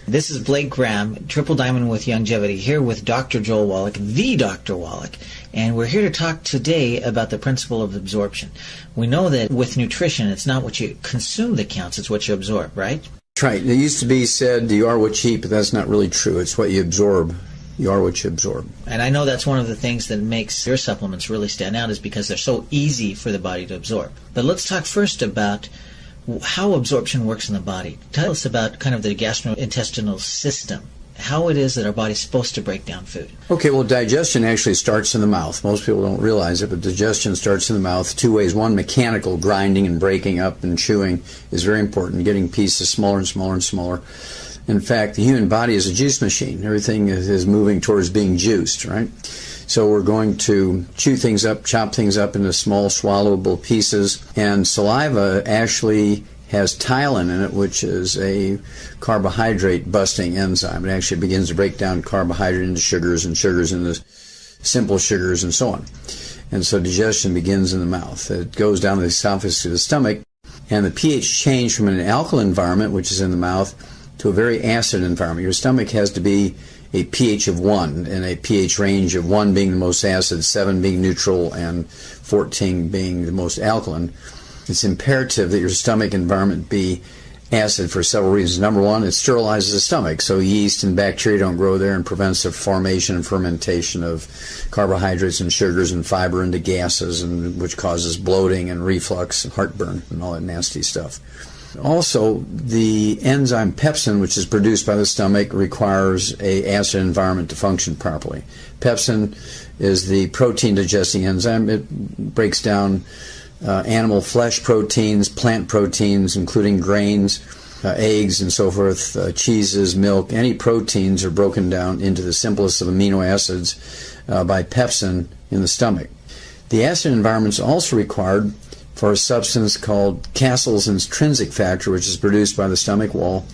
This is Blake Graham, Triple Diamond with Youngevity, here with Dr. Joel Wallach, the Dr. Wallach, and we're here to talk today about the principle of absorption. We know that with nutrition, it's not what you consume that counts, it's what you absorb, right? That's right. It used to be said, you are what you eat, but that's not really true. It's what you absorb. You are what you absorb. And I know that's one of the things that makes your supplements really stand out is because they're so easy for the body to absorb. But let's talk first about how absorption works in the body. Tell us about kind of the gastrointestinal system, how it is that our body's supposed to break down food. Okay, well, digestion actually starts in the mouth. Most people don't realize it, but digestion starts in the mouth two ways. One, mechanical, grinding and breaking up and chewing is very important, getting pieces smaller and smaller and smaller. In fact, the human body is a juice machine. Everything is moving towards being juiced, right? So we're going to chew things up, chop things up into small swallowable pieces, and saliva actually has ptyalin in it, which is a carbohydrate-busting enzyme. It actually begins to break down carbohydrate into sugars and sugars into simple sugars and so on. And so digestion begins in the mouth. It goes down the esophagus to the stomach, and the pH change from an alkaline environment, which is in the mouth, to a very acid environment. Your stomach has to be a pH of 1, and a pH range of 1 being the most acid, 7 being neutral, and 14 being the most alkaline. It's imperative that your stomach environment be acid for several reasons. Number one, it sterilizes the stomach, so yeast and bacteria don't grow there and prevents the formation and fermentation of carbohydrates and sugars and fiber into gases, and which causes bloating and reflux and heartburn and all that nasty stuff. Also, the enzyme pepsin, which is produced by the stomach, requires an acid environment to function properly. Pepsin is the protein-digesting enzyme. It breaks down animal flesh proteins, plant proteins, including grains, eggs, and so forth, cheeses, milk. Any proteins are broken down into the simplest of amino acids by pepsin in the stomach. The acid environment is also required for a substance called Castle's intrinsic factor, which is produced by the stomach wall,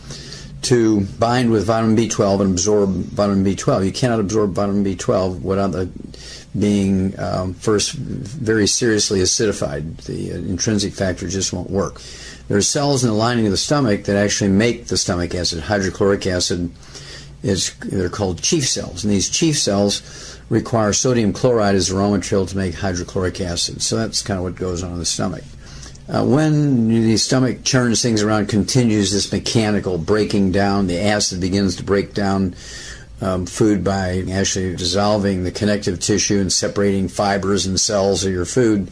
to bind with vitamin B12 and absorb vitamin B12. You cannot absorb vitamin B12 without being first very seriously acidified. The intrinsic factor just won't work. There are cells in the lining of the stomach that actually make the stomach acid. Hydrochloric acid they're called chief cells, and these chief cells require sodium chloride as the raw material to make hydrochloric acid. So that's kind of what goes on in the stomach. When the stomach churns things around, continues this mechanical breaking down, the acid begins to break down food by actually dissolving the connective tissue and separating fibers and cells of your food.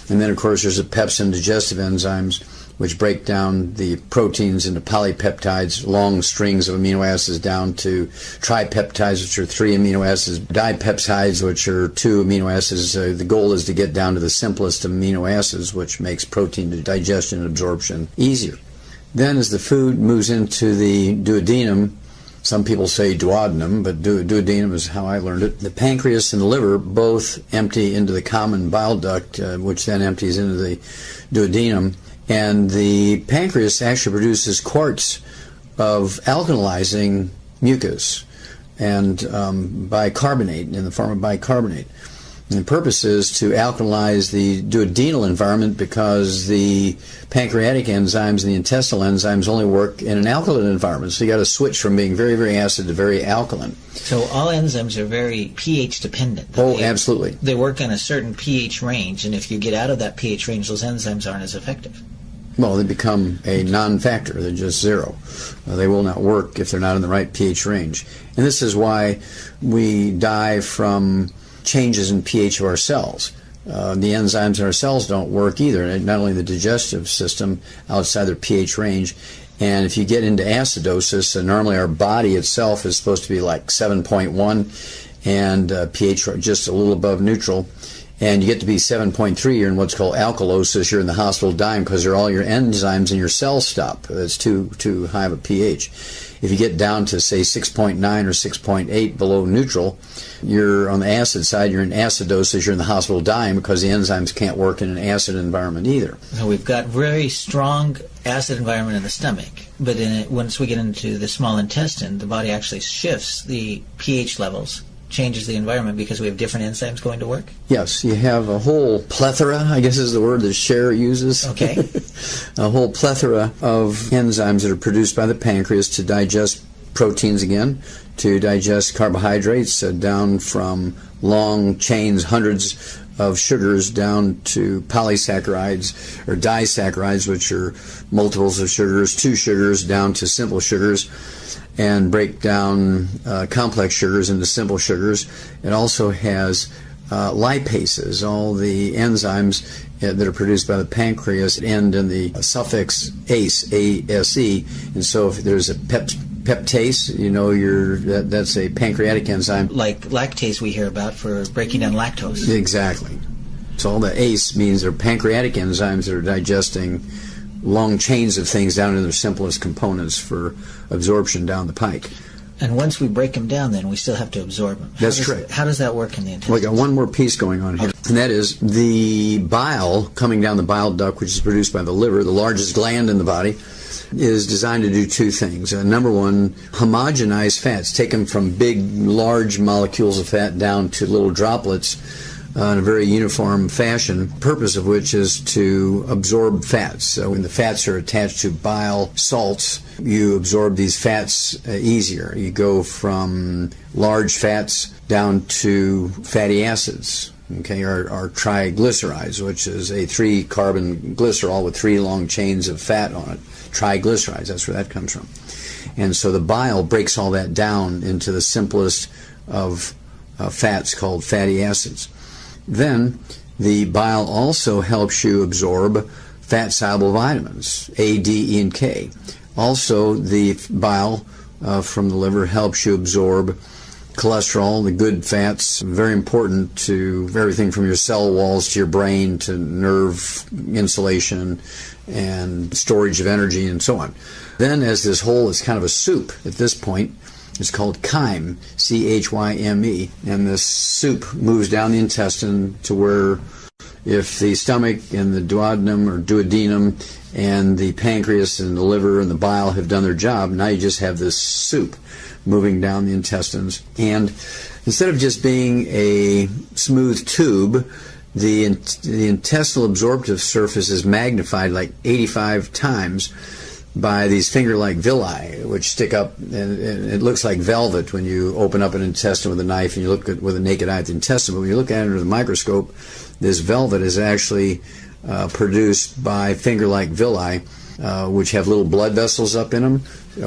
And then, of course, there's the pepsin digestive enzymes, which break down the proteins into polypeptides, long strings of amino acids, down to tripeptides, which are 3 amino acids, dipeptides, which are 2 amino acids. The goal is to get down to the simplest of amino acids, which makes protein digestion and absorption easier. Then as the food moves into the duodenum, some people say duodenum, but duodenum is how I learned it. The pancreas and the liver both empty into the common bile duct, which then empties into the duodenum. And the pancreas actually produces quarts of alkalizing mucus and bicarbonate, in the form of bicarbonate. And the purpose is to alkalize the duodenal environment because the pancreatic enzymes and the intestinal enzymes only work in an alkaline environment. So you got to switch from being very, very acid to very alkaline. So all enzymes are very pH dependent. Oh, absolutely. They work in a certain pH range, and if you get out of that pH range, those enzymes aren't as effective. Well, they become a non-factor. They're just zero. They will not work if they're not in the right pH range. And this is why we die from changes in pH of our cells. The enzymes in our cells don't work either, not only the digestive system outside their pH range. And if you get into acidosis, normally our body itself is supposed to be like 7.1 and pH just a little above neutral. And you get to be 7.3, you're in what's called alkalosis, you're in the hospital dying because all your enzymes in your cells stop. That's too high of a pH. If you get down to, say, 6.9 or 6.8 below neutral, you're on the acid side, you're in acidosis, you're in the hospital dying because the enzymes can't work in an acid environment either. So we've got very strong acid environment in the stomach, but once we get into the small intestine, the body actually shifts the pH levels, changes the environment because we have different enzymes going to work? Yes, you have a whole plethora, I guess is the word that Cher uses. Okay. A whole plethora of enzymes that are produced by the pancreas to digest proteins again, to digest carbohydrates down from long chains, hundreds of sugars, down to polysaccharides or disaccharides, which are multiples of sugars, two sugars down to simple sugars, and break down complex sugars into simple sugars. It also has lipases, all the enzymes that are produced by the pancreas end in the suffix ase, A-S-E, and so if there's a peptase, you know, that's a pancreatic enzyme. Like lactase we hear about for breaking down lactose. Exactly. So all the ACE means they're pancreatic enzymes that are digesting long chains of things down to their simplest components for absorption down the pike. And once we break them down, then we still have to absorb them. That's correct. How does that work in the intestines? Well, I got one more piece going on here, and that is the bile coming down the bile duct, which is produced by the liver, the largest gland in the body, is designed to do two things. Number one, homogenize fats, take them from big, large molecules of fat down to little droplets in a very uniform fashion, purpose of which is to absorb fats. So when the fats are attached to bile salts, you absorb these fats easier. You go from large fats down to fatty acids, okay, or triglycerides, which is a 3-carbon glycerol with 3 long chains of fat on it. Triglycerides, that's where that comes from. And so the bile breaks all that down into the simplest of fats called fatty acids. Then the bile also helps you absorb fat-soluble vitamins, A, D, E, and K. Also, the bile from the liver helps you absorb cholesterol, the good fats, very important to everything from your cell walls to your brain to nerve insulation and storage of energy and so on. Then as this whole is kind of a soup at this point, it's called chyme, C-H-Y-M-E, and this soup moves down the intestine to where if the stomach and the duodenum or duodenum and the pancreas and the liver and the bile have done their job, now you just have this soup moving down the intestines. And instead of just being a smooth tube, the intestinal absorptive surface is magnified like 85 times by these finger-like villi, which stick up, and it looks like velvet when you open up an intestine with a knife and you look at with a naked eye at the intestine. But when you look at it under the microscope, this velvet is actually produced by finger-like villi, which have little blood vessels up in them,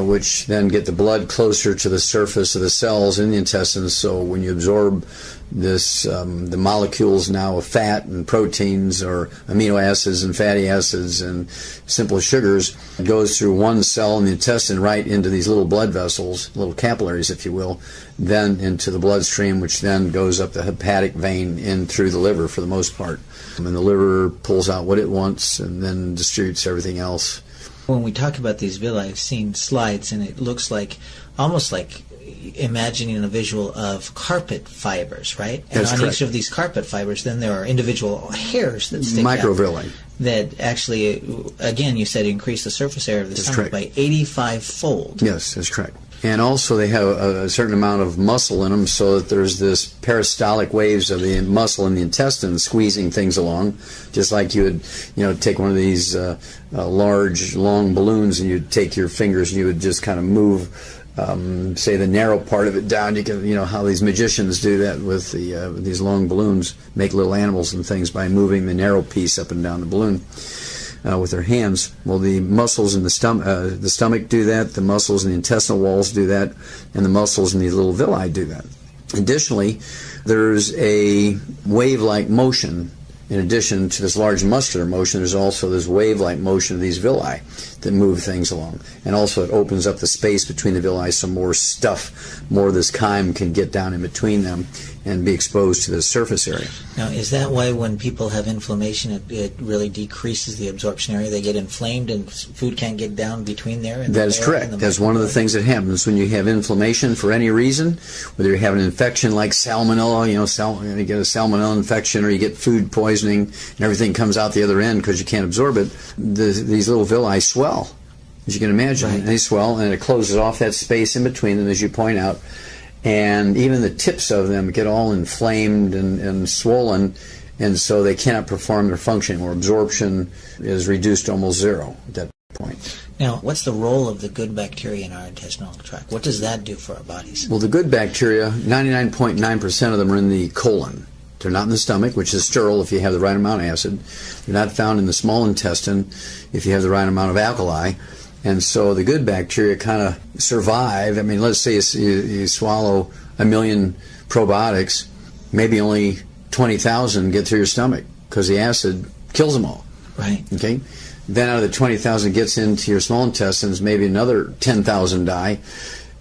which then get the blood closer to the surface of the cells in the intestines. So when you absorb this, the molecules now of fat and proteins or amino acids and fatty acids and simple sugars, it goes through one cell in the intestine right into these little blood vessels, little capillaries if you will, then into the bloodstream, which then goes up the hepatic vein in through the liver for the most part. And the liver pulls out what it wants and then distributes everything else. When we talk about these villi, I've seen slides and it looks like, almost like imagining a visual of carpet fibers, right? And That's on correct. each of these carpet fibers, then there are individual hairs that stick out. Microvilli. That actually, again, you said increase the surface area of the That's stomach correct. by 85-fold. Yes, that's correct. And also they have a certain amount of muscle in them so that there's this peristaltic waves of the muscle in the intestine squeezing things along, just like you would, take one of these large, long balloons and you'd take your fingers and you would just kind of move, say, the narrow part of it down. You can, how these magicians do that with these long balloons, make little animals and things by moving the narrow piece up and down the balloon. With their hands. Well, the muscles in the stomach do that, the muscles in the intestinal walls do that, and the muscles in these little villi do that. Additionally, there's a wave-like motion. In addition to this large muscular motion, there's also this wave-like motion of these villi that move things along. And also it opens up the space between the villi so more stuff, more of this chyme can get down in between them and be exposed to the surface area. Now, is that why when people have inflammation, it really decreases the absorption area? They get inflamed and food can't get down between there? And that is correct. That's one of the things that happens when you have inflammation for any reason, whether you have an infection like salmonella, you get a salmonella infection, or you get food poisoning and everything comes out the other end because you can't absorb it. These little villi swell, as you can imagine. Right. They swell and it closes off that space in between them, as you point out. And even the tips of them get all inflamed and swollen, and so they cannot perform their function, or absorption is reduced to almost zero at that point. Now, what's the role of the good bacteria in our intestinal tract? What does that do for our bodies? Well, the good bacteria, 99.9% of them are in the colon. They're not in the stomach, which is sterile if you have the right amount of acid. They're not found in the small intestine if you have the right amount of alkali. And so the good bacteria kind of survive. I mean, let's say you swallow 1 million probiotics, maybe only 20,000 get through your stomach because the acid kills them all. Right. Okay? Then out of the 20,000 gets into your small intestines, maybe another 10,000 die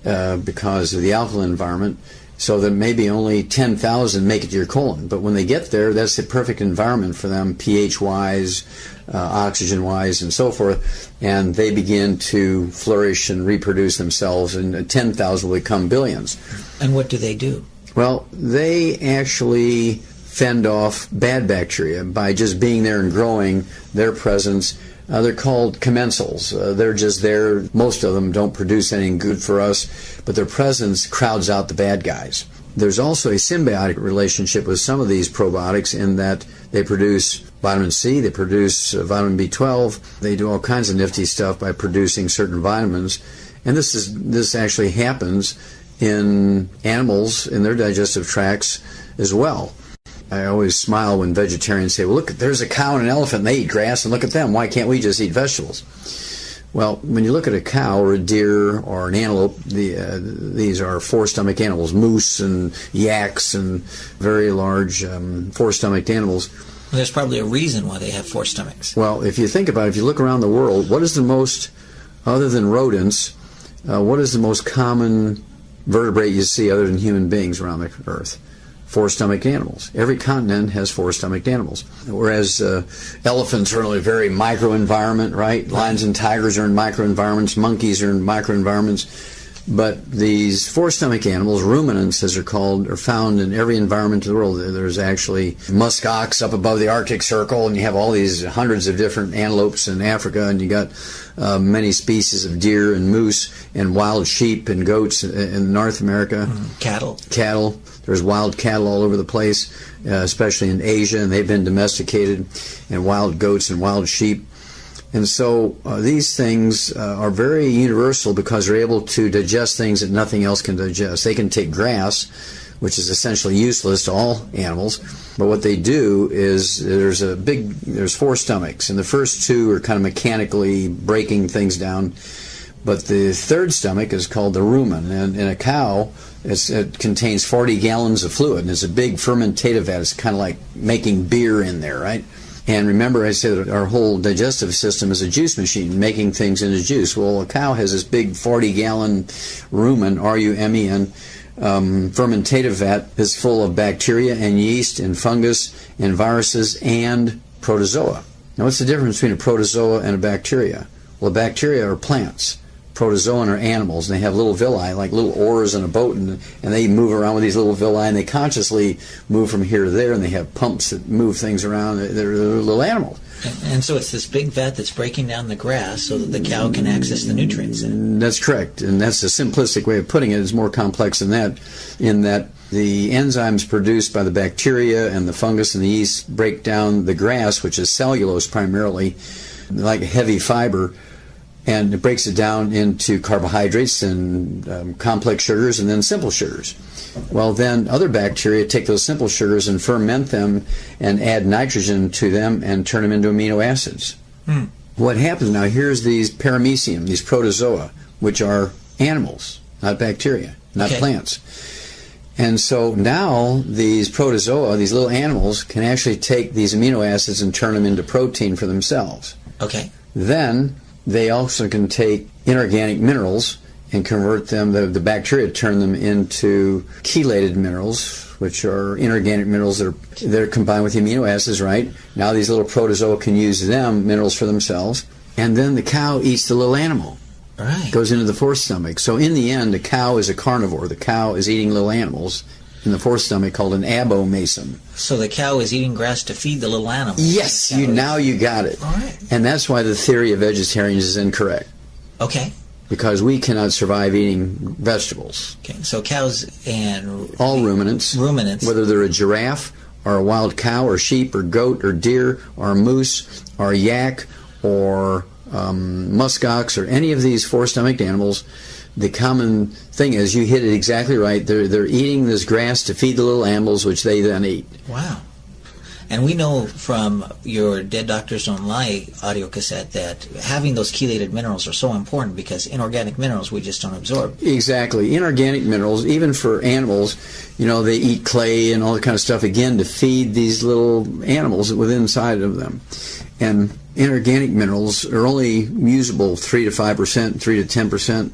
because of the alkaline environment. So that maybe only 10,000 make it to your colon. But when they get there, that's the perfect environment for them, pH-wise, oxygen-wise, and so forth. And they begin to flourish and reproduce themselves, and 10,000 will become billions. And what do they do? Well, they actually fend off bad bacteria by just being there and growing their presence. They're called commensals. They're just there. Most of them don't produce anything good for us, but their presence crowds out the bad guys. There's also a symbiotic relationship with some of these probiotics in that they produce vitamin C, they produce vitamin B12, they do all kinds of nifty stuff by producing certain vitamins. And this actually happens in animals in their digestive tracts as well. I always smile when vegetarians say, well, look, there's a cow and an elephant, and they eat grass, and look at them. Why can't we just eat vegetables? Well, when you look at a cow or a deer or an antelope, these are four-stomach animals, moose and yaks and very large four-stomached animals. Well, there's probably a reason why they have four stomachs. Well, if you think about it, if you look around the world, what is the most, other than rodents, what is the most common vertebrate you see other than human beings around the earth? Four-stomached animals. Every continent has four-stomached animals. Whereas elephants are in a very micro-environment, right? Lions and tigers are in micro-environments. Monkeys are in micro-environments. But these four-stomach animals, ruminants as they're called, are found in every environment of the world. There's actually muskox up above the Arctic Circle, and you have all these hundreds of different antelopes in Africa, and you got many species of deer and moose and wild sheep and goats in North America. Cattle. There's wild cattle all over the place, especially in Asia, and they've been domesticated, and wild goats and wild sheep. And so these things are very universal because they're able to digest things that nothing else can digest. They can take grass, which is essentially useless to all animals, but what they do is there's four stomachs, and the first two are kind of mechanically breaking things down, but the third stomach is called the rumen, and in a cow, it contains 40 gallons of fluid, and it's a big fermentative vat. It's kind of like making beer in there, right? And remember, I said that our whole digestive system is a juice machine, making things into juice. Well, a cow has this big 40-gallon rumen, R-U-M-E-N, fermentative vat is full of bacteria and yeast and fungus and viruses and protozoa. Now, what's the difference between a protozoa and a bacteria? Well, bacteria are plants. Protozoan are animals, and they have little villi, like little oars in a boat, and they move around with these little villi, and they consciously move from here to there, and they have pumps that move things around. They're little animals. And so it's this big vat that's breaking down the grass so that the cow can access the nutrients in it. That's correct, and that's a simplistic way of putting it. It's more complex than that, in that the enzymes produced by the bacteria and the fungus and the yeast break down the grass, which is cellulose primarily, like heavy fiber, and it breaks it down into carbohydrates and complex sugars and then simple sugars. Well, then other bacteria take those simple sugars and ferment them and add nitrogen to them and turn them into amino acids. What happens now, here's these paramecium, these protozoa, which are animals, not bacteria, not plants. And so now these protozoa, these little animals, can actually take these amino acids and turn them into protein for themselves. Then they also can take inorganic minerals and convert them, the bacteria turn them into chelated minerals, which are inorganic minerals that are combined with the amino acids, right? Now these little protozoa can use them, minerals for themselves, and then the cow eats the little animal. Goes into the fourth stomach. So in the end, the cow is a carnivore. The cow is eating little animals in the fourth stomach called an abomasum. So the cow is eating grass to feed the little animals. Yes, now you got it. And that's why the theory of vegetarians is incorrect. Because we cannot survive eating vegetables. So cows and all ruminants, whether they're a giraffe or a wild cow or sheep or goat or deer or moose or yak or muskox, or any of these four-stomached animals, the common thing is, you hit it exactly right. They're eating this grass to feed the little animals, which they then eat. Wow. And we know from your Dead Doctors Don't Lie audio cassette that having those chelated minerals are so important, because inorganic minerals we just don't absorb. Exactly. Inorganic minerals, even for animals, they eat clay and all that kind of stuff, again, to feed these little animals within inside of them. And inorganic minerals are only usable 3 to 5%, 3 to 10%.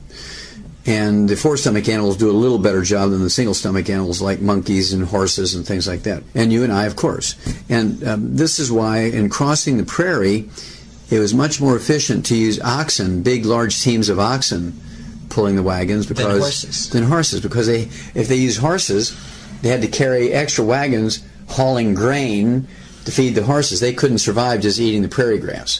And the four-stomach animals do a little better job than the single-stomach animals like monkeys and horses and things like that. And you and I, of course. And this is why in crossing the prairie, it was much more efficient to use oxen, big, large teams of oxen pulling the wagons than horses. Because if they used horses, they had to carry extra wagons hauling grain to feed the horses. They couldn't survive just eating the prairie grass,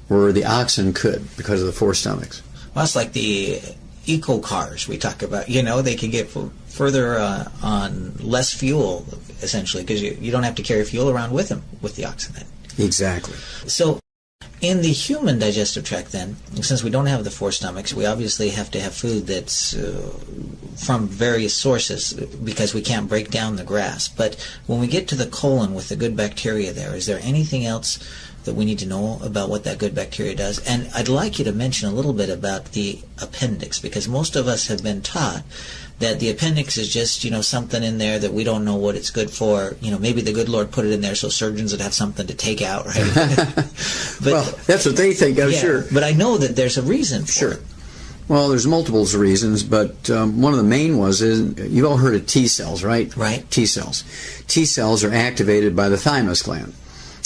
where the oxen could because of the four stomachs. Well, it's like the eco cars we talk about. They can get further on less fuel, essentially, because you don't have to carry fuel around with them with the oxen then. Exactly. So in the human digestive tract then, since we don't have the four stomachs, we obviously have to have food that's from various sources, because we can't break down the grass. But when we get to the colon with the good bacteria there, is there anything else that we need to know about what that good bacteria does? And I'd like you to mention a little bit about the appendix, because most of us have been taught that the appendix is just, something in there that we don't know what it's good for. Maybe the good Lord put it in there so surgeons would have something to take out, right? Well, that's what they think, I'm sure. But I know that there's a reason for it. Well, there's multiples of reasons, but one of the main ones is, you've all heard of T cells, right? Right. T cells. T cells are activated by the thymus gland.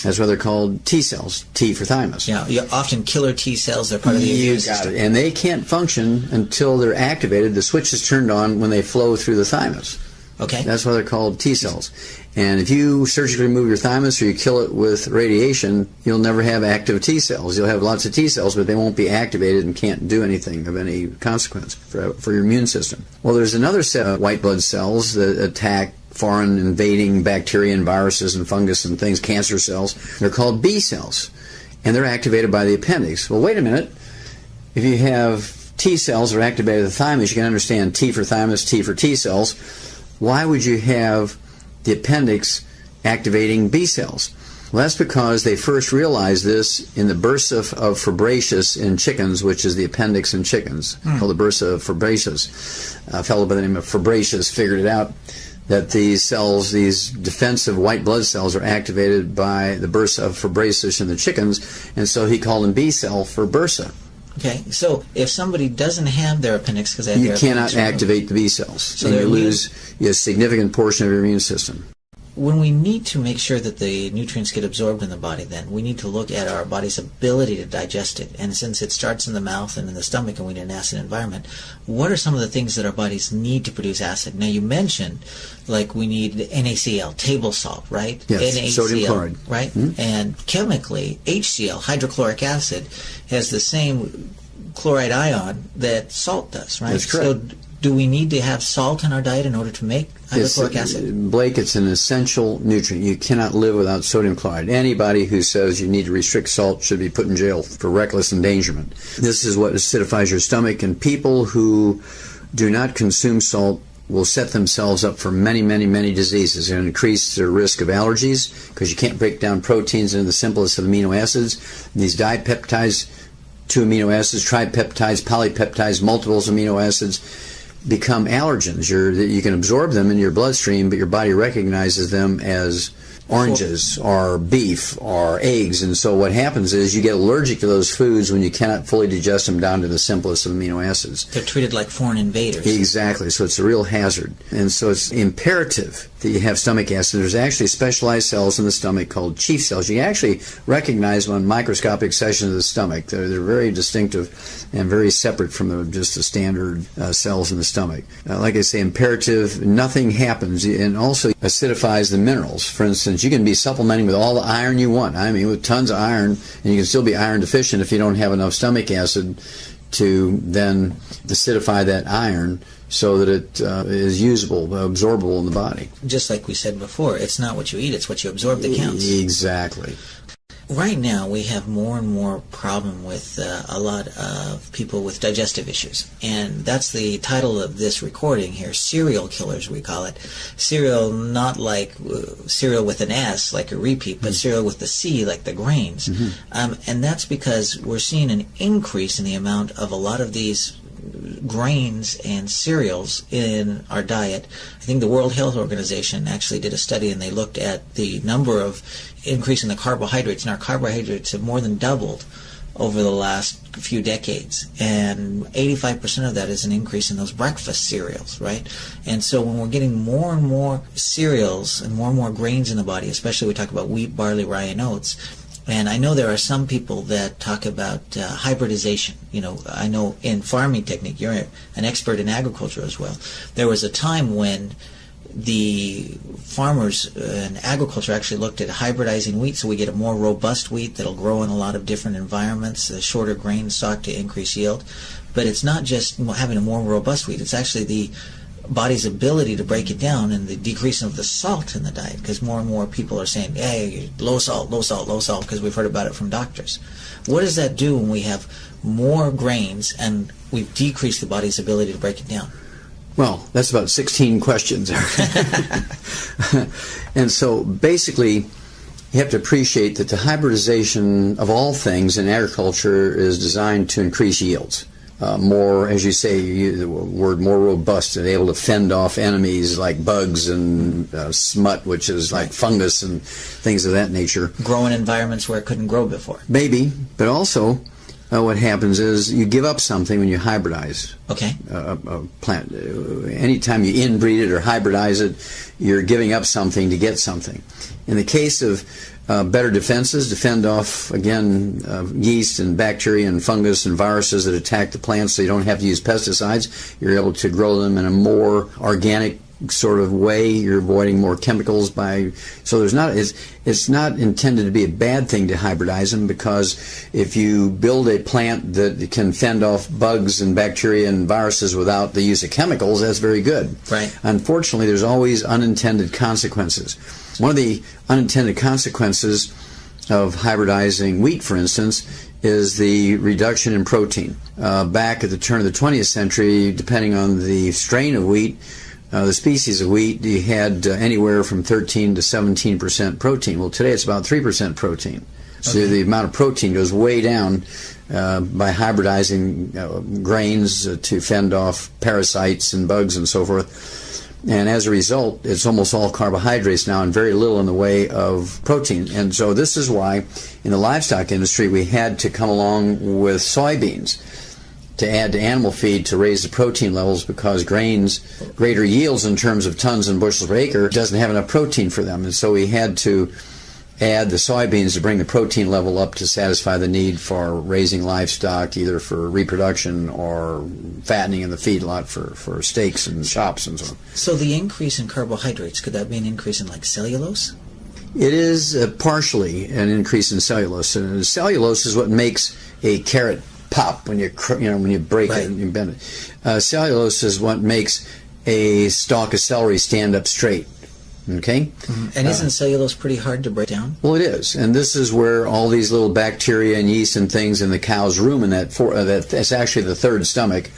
That's why they're called T cells, T for thymus. Yeah, often killer T cells, they're part of the immune system. And they can't function until they're activated. The switch is turned on when they flow through the thymus. Okay. That's why they're called T cells. And if you surgically remove your thymus or you kill it with radiation, you'll never have active T cells. You'll have lots of T cells, but they won't be activated and can't do anything of any consequence for your immune system. Well, there's another set of white blood cells that attack foreign invading bacteria and viruses and fungus and things, cancer cells. They're called B cells, and they're activated by the appendix. Well, wait a minute. If you have T cells that are activated at the thymus, you can understand T for thymus, T for T cells. Why would you have the appendix activating B cells? Well, that's because they first realized this in the bursa of Fabricius in chickens, which is the appendix in chickens, called the bursa of Fabricius. A fellow by the name of Fabricius figured it out, that these cells, these defensive white blood cells, are activated by the bursa of Fabricius in the chickens, and so he called them B cell for bursa. Okay, so if somebody doesn't have their appendix because they have you cannot activate the B cells, so you lose a significant portion of your immune system. When we need to make sure that the nutrients get absorbed in the body, then we need to look at our body's ability to digest it. And since it starts in the mouth and in the stomach and we need an acid environment, what are some of the things that our bodies need to produce acid? Now, you mentioned, like, we need NaCl, table salt, right? Yes, NaCl, sodium chloride. Right? Mm-hmm. And chemically, HCl, hydrochloric acid, has the same chloride ion that salt does, right? That's correct. So do we need to have salt in our diet in order to make hydrochloric acid? Blake, it's an essential nutrient. You cannot live without sodium chloride. Anybody who says you need to restrict salt should be put in jail for reckless endangerment. This is what acidifies your stomach, and people who do not consume salt will set themselves up for many, many, many diseases and increase their risk of allergies, because you can't break down proteins into the simplest of amino acids. And these dipeptides, 2 amino acids, tripeptides, polypeptides, multiples amino acids, become allergens. You can absorb them in your bloodstream, but your body recognizes them as oranges or beef or eggs, and so what happens is you get allergic to those foods when you cannot fully digest them down to the simplest of amino acids. They're treated like foreign invaders. Exactly, so it's a real hazard. And so it's imperative that you have stomach acid. There's actually specialized cells in the stomach called chief cells. You actually recognize them on microscopic sections of the stomach. They're very distinctive and very separate from just the standard cells in the stomach. Like I say, imperative, nothing happens, and also acidifies the minerals. For instance, you can be supplementing with all the iron you want. I mean, with tons of iron, and you can still be iron deficient if you don't have enough stomach acid to then acidify that iron so that it is usable, absorbable in the body. Just like we said before, it's not what you eat, it's what you absorb that counts. Exactly. Right now, we have more and more problem with a lot of people with digestive issues. And that's the title of this recording here, Serial Killers, we call it. Cereal, not like cereal with an S, like a repeat, but cereal with the C, like the grains. And that's because we're seeing an increase in the amount of a lot of these grains and cereals in our diet. I think the World Health Organization actually did a study, and they looked at the number of increase in the carbohydrates, and our carbohydrates have more than doubled over the last few decades, and 85% of that is an increase in those breakfast cereals, right? And so when we're getting more and more cereals and more grains in the body, especially we talk about wheat, barley, rye, and oats, and I know there are some people that talk about hybridization. You know, I know in farming technique, you're an expert in agriculture as well. There was a time when the farmers in agriculture actually looked at hybridizing wheat, so we get a more robust wheat that'll grow in a lot of different environments, a shorter grain stock to increase yield. But it's not just having a more robust wheat, it's actually the body's ability to break it down and the decrease of the salt in the diet, because more and more people are saying, hey, low salt, low salt, low salt, because we've heard about it from doctors. What does that do when we have more grains and we've decreased the body's ability to break it down? Well, that's about 16 questions. And so basically, you have to appreciate that the hybridization of all things in agriculture is designed to increase yields. More, as you say, the word more robust and able to fend off enemies like bugs and smut, which is like fungus and things of that nature. Grow in environments where it couldn't grow before. Maybe, but also what happens is you give up something when you hybridize a plant. Anytime you inbreed it or hybridize it, you're giving up something to get something. In the case of better defenses, defend off, again, yeast and bacteria and fungus and viruses that attack the plants, so you don't have to use pesticides. You're able to grow them in a more organic sort of way. You're avoiding more chemicals so it's not intended to be a bad thing to hybridize them, because if you build a plant that can fend off bugs and bacteria and viruses without the use of chemicals, that's very good. Right. Unfortunately, there's always unintended consequences. One of the unintended consequences of hybridizing wheat, for instance, is the reduction in protein. Back at the turn of the 20th century, depending on the strain of wheat, the species of wheat, you had anywhere from 13 to 17% protein. Well, today it's about 3% protein. So the amount of protein goes way down by hybridizing grains to fend off parasites and bugs and so forth. And as a result, it's almost all carbohydrates now and very little in the way of protein. And so this is why in the livestock industry we had to come along with soybeans to add to animal feed to raise the protein levels, because grains, greater yields in terms of tons and bushels per acre, doesn't have enough protein for them. And so we had to add the soybeans to bring the protein level up to satisfy the need for raising livestock, either for reproduction or fattening in the feedlot for steaks and chops and so on. So the increase in carbohydrates, could that be an increase in like cellulose? It is partially an increase in cellulose. And cellulose is what makes a carrot pop when you break it and you bend it. Cellulose is what makes a stalk of celery stand up straight. Okay? Mm-hmm. And isn't cellulose pretty hard to break down? Well, it is. And this is where all these little bacteria and yeast and things in the cow's rumen, that's actually the third stomach,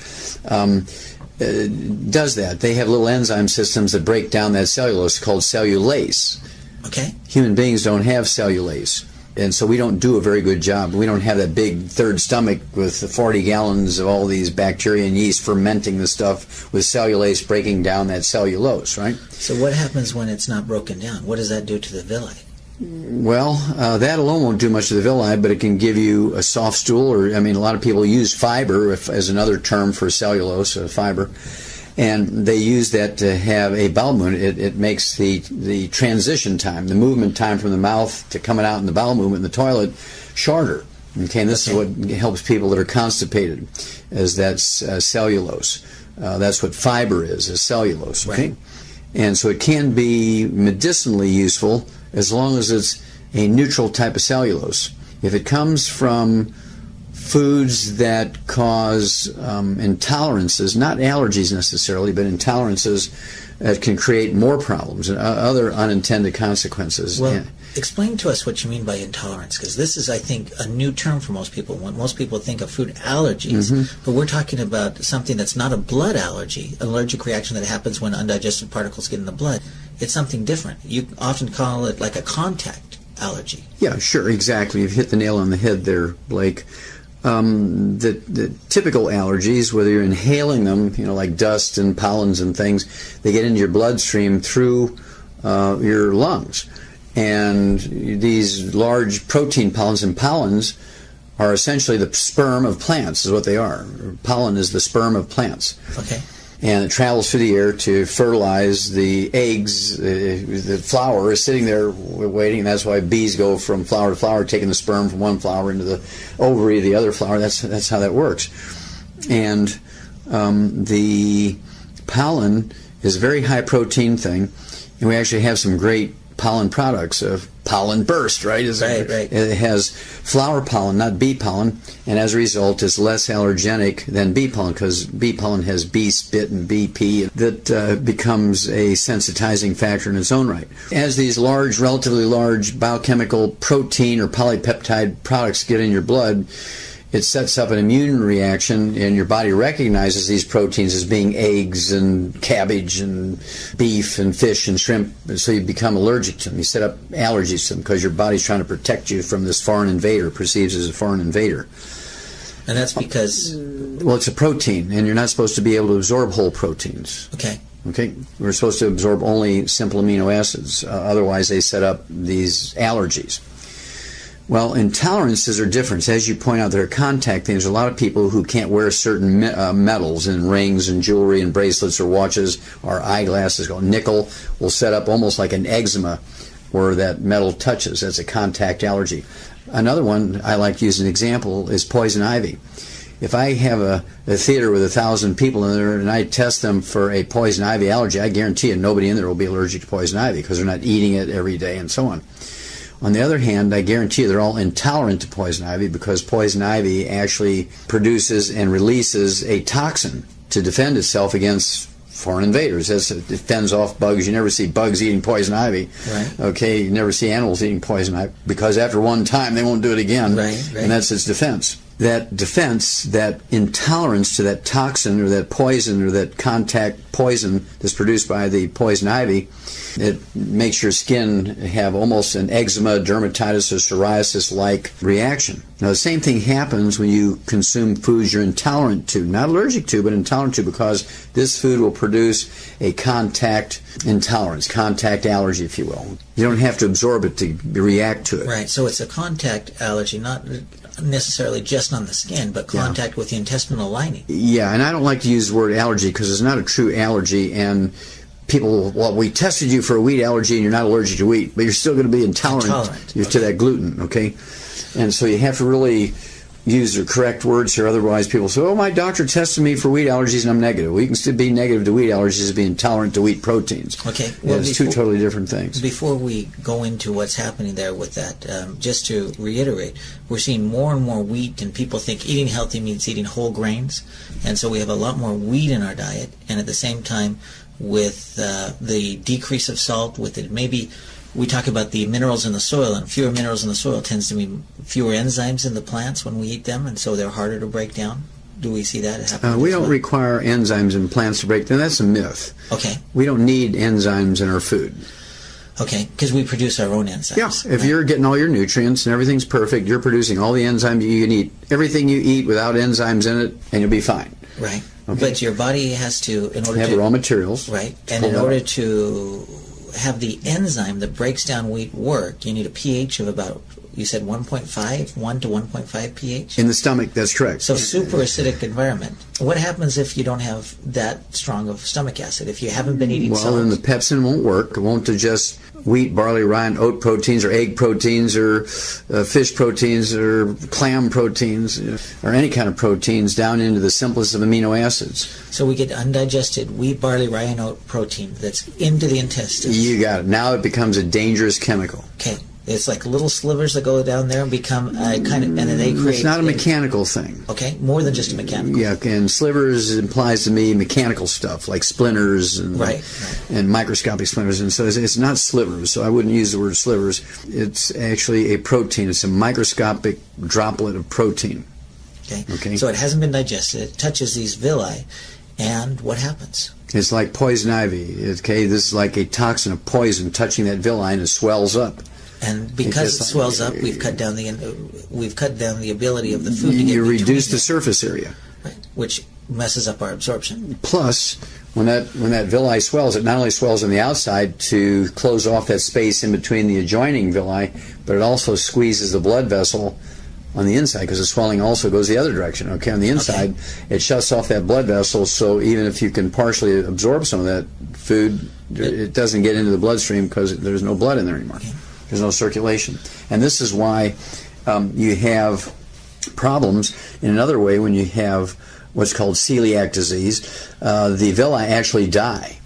does that. They have little enzyme systems that break down that cellulose called cellulase. Okay. Human beings don't have cellulase. And so we don't do a very good job. We don't have that big third stomach with 40 gallons of all these bacteria and yeast fermenting the stuff with cellulase breaking down that cellulose, right? So what happens when it's not broken down? What does that do to the villi? Well, that alone won't do much to the villi, but it can give you a soft stool, or, a lot of people use fiber as another term for cellulose, fiber. And they use that to have a bowel movement. It makes the transition time, the movement time from the mouth to coming out in the bowel movement in the toilet, shorter. Okay, and this is what helps people that are constipated, is that cellulose. That's what fiber is cellulose. Okay, right. And so it can be medicinally useful as long as it's a neutral type of cellulose. If it comes from foods that cause intolerances, not allergies necessarily, but intolerances that can create more problems and other unintended consequences. Well, explain to us what you mean by intolerance, because this is, I think, a new term for most people. When most people think of food allergies, but we're talking about something that's not a blood allergy, an allergic reaction that happens when undigested particles get in the blood. It's something different. You often call it like a contact allergy. Yeah, sure, exactly. You've hit the nail on the head there, Blake. The typical allergies, whether you're inhaling them, like dust and pollens and things, they get into your bloodstream through your lungs. And these large protein pollens, and pollens are essentially the sperm of plants, is what they are. Pollen is the sperm of plants. Okay. And it travels through the air to fertilize the eggs. The flower is sitting there waiting, and that's why bees go from flower to flower, taking the sperm from one flower into the ovary of the other flower. That's how that works. And the pollen is a very high protein thing, and we actually have some great pollen products. Pollen burst, right? Right. It has flower pollen, not bee pollen, and as a result is less allergenic than bee pollen, because bee pollen has bee spit and bee pee that becomes a sensitizing factor in its own right. As these relatively large biochemical protein or polypeptide products get in your blood, it sets up an immune reaction, and your body recognizes these proteins as being eggs and cabbage and beef and fish and shrimp, so you become allergic to them. You set up allergies to them because your body's trying to protect you from this foreign invader, perceives as a foreign invader. And that's because... Well, it's a protein, and you're not supposed to be able to absorb whole proteins. Okay. We're supposed to absorb only simple amino acids. Otherwise, they set up these allergies. Well, intolerances are different. As you point out, there are contact things. There are a lot of people who can't wear certain metals in rings and jewelry and bracelets or watches or eyeglasses. Nickel will set up almost like an eczema where that metal touches. That's a contact allergy. Another one I like to use as an example is poison ivy. If I have a theater with 1,000 people in there and I test them for a poison ivy allergy, I guarantee you nobody in there will be allergic to poison ivy because they're not eating it every day and so on. On the other hand, I guarantee you they're all intolerant to poison ivy because poison ivy actually produces and releases a toxin to defend itself against foreign invaders. It fends off bugs. You never see bugs eating poison ivy. Right. Okay, you never see animals eating poison ivy because after one time they won't do it again. Right. And that's its defense. That defense, that intolerance to that toxin or that poison or that contact poison that's produced by the poison ivy, it makes your skin have almost an eczema, dermatitis, or psoriasis-like reaction. Now, the same thing happens when you consume foods you're intolerant to, not allergic to, but intolerant to, because this food will produce a contact intolerance, contact allergy, if you will. You don't have to absorb it to react to it. Right, so it's a contact allergy, not necessarily just on the skin, but contact with the intestinal lining. Yeah, and I don't like to use the word allergy because it's not a true allergy, and people, well, we tested you for a wheat allergy and you're not allergic to wheat, but you're still going to be intolerant. To that gluten, okay? And so you have to really use the correct words here, otherwise people say, oh, my doctor tested me for wheat allergies and I'm negative. Well, you can still be negative to wheat allergies and be intolerant to wheat proteins. Okay. Well, it's two totally different things. Before we go into what's happening there with that, just to reiterate, we're seeing more and more wheat, and people think eating healthy means eating whole grains, and so we have a lot more wheat in our diet, and at the same time, with the decrease of salt, with it, maybe we talk about the minerals in the soil, and fewer minerals in the soil tends to mean fewer enzymes in the plants when we eat them, and so they're harder to break down. Do we see that happen? We don't require enzymes in plants to break down. That's a myth. Okay. We don't need enzymes in our food. Okay, because we produce our own enzymes. Yeah, if you're getting all your nutrients and everything's perfect, you're producing all the enzymes you can eat. Everything you eat without enzymes in it, and you'll be fine. Right. Okay. But your body has to, in order have to... raw materials. Right. And in order to have the enzyme that breaks down wheat work, you need a pH of about, you said 1.5, 1 to 1.5 pH? In the stomach, that's correct. So super acidic environment. What happens if you don't have that strong of stomach acid, if you haven't been eating salt? Well, then the pepsin won't work. It won't digest wheat, barley, rye, and oat proteins, or egg proteins, or fish proteins, or clam proteins, or any kind of proteins down into the simplest of amino acids. So we get undigested wheat, barley, rye, and oat protein that's into the intestines. You got it. Now it becomes a dangerous chemical. Okay. It's like little slivers that go down there and become kind of, and then they create. It's not a mechanical thing. Okay, more than just a mechanical. Yeah, and slivers implies to me mechanical stuff like splinters and and microscopic splinters, and so it's not slivers. So I wouldn't use the word slivers. It's actually a protein. It's a microscopic droplet of protein. Okay. So it hasn't been digested. It touches these villi, and what happens? It's like poison ivy. Okay, this is like a toxin of poison touching that villi, and it swells up. And because it swells up, we've cut down the ability of the food to get you reduce the surface area, right, which messes up our absorption. Plus, when that villi swells, it not only swells on the outside to close off that space in between the adjoining villi, but it also squeezes the blood vessel on the inside, because the swelling also goes the other direction. Okay, on the inside, it shuts off that blood vessel, so even if you can partially absorb some of that food, it doesn't get into the bloodstream because there's no blood in there anymore. Okay. There's no circulation. And this is why you have problems in another way when you have what's called celiac disease. The villi actually die,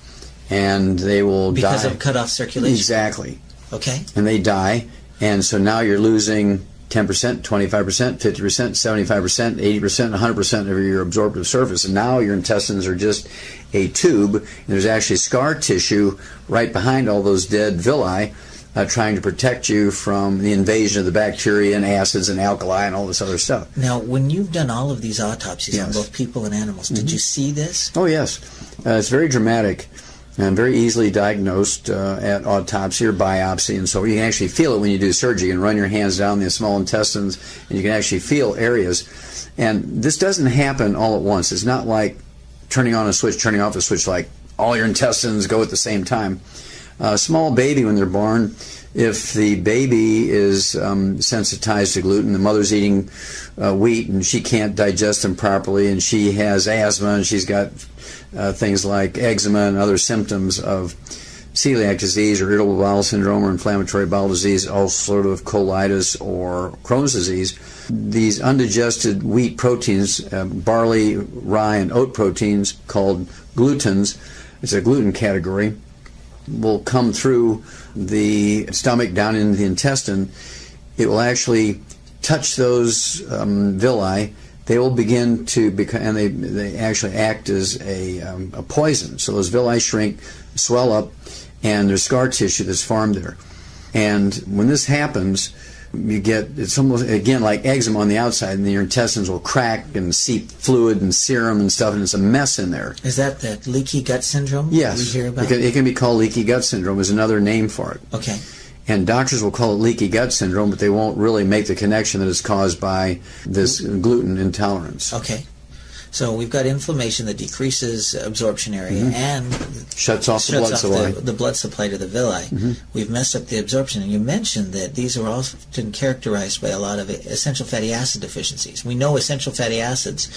and they will die because of cut off circulation. Exactly. Okay. And they die, and so now you're losing 10%, 25%, 50%, 75%, 80%, 100% of your absorptive surface. And now your intestines are just a tube, and there's actually scar tissue right behind all those dead villi, trying to protect you from the invasion of the bacteria and acids and alkali and all this other stuff. Now, when you've done all of these autopsies on both people and animals, did you see this? Oh, yes. It's very dramatic and very easily diagnosed at autopsy or biopsy, and so you can actually feel it when you do surgery. You can run your hands down the small intestines, and you can actually feel areas. And this doesn't happen all at once. It's not like turning on a switch, turning off a switch, like all your intestines go at the same time. A small baby, when they're born, if the baby is sensitized to gluten, the mother's eating wheat and she can't digest them properly, and she has asthma, and she's got things like eczema and other symptoms of celiac disease or irritable bowel syndrome or inflammatory bowel disease, ulcerative colitis or Crohn's disease. These undigested wheat proteins, barley, rye, and oat proteins called glutens, it's a gluten category, will come through the stomach down into the intestine. It will actually touch those villi. They will begin to become, and they actually act as a poison. So those villi shrink, swell up, and there's scar tissue that's formed there. And when this happens, you get, it's almost, again, like eczema on the outside, and your intestines will crack and seep fluid and serum and stuff, and it's a mess in there. Is that leaky gut syndrome? Yes. We hear about? It can be called leaky gut syndrome, is another name for it. Okay. And doctors will call it leaky gut syndrome, but they won't really make the connection that it's caused by this gluten intolerance. Okay. So we've got inflammation that decreases absorption area and shuts off the blood supply. The blood supply to the villi. We've messed up the absorption. And you mentioned that these are often characterized by a lot of essential fatty acid deficiencies. We know essential fatty acids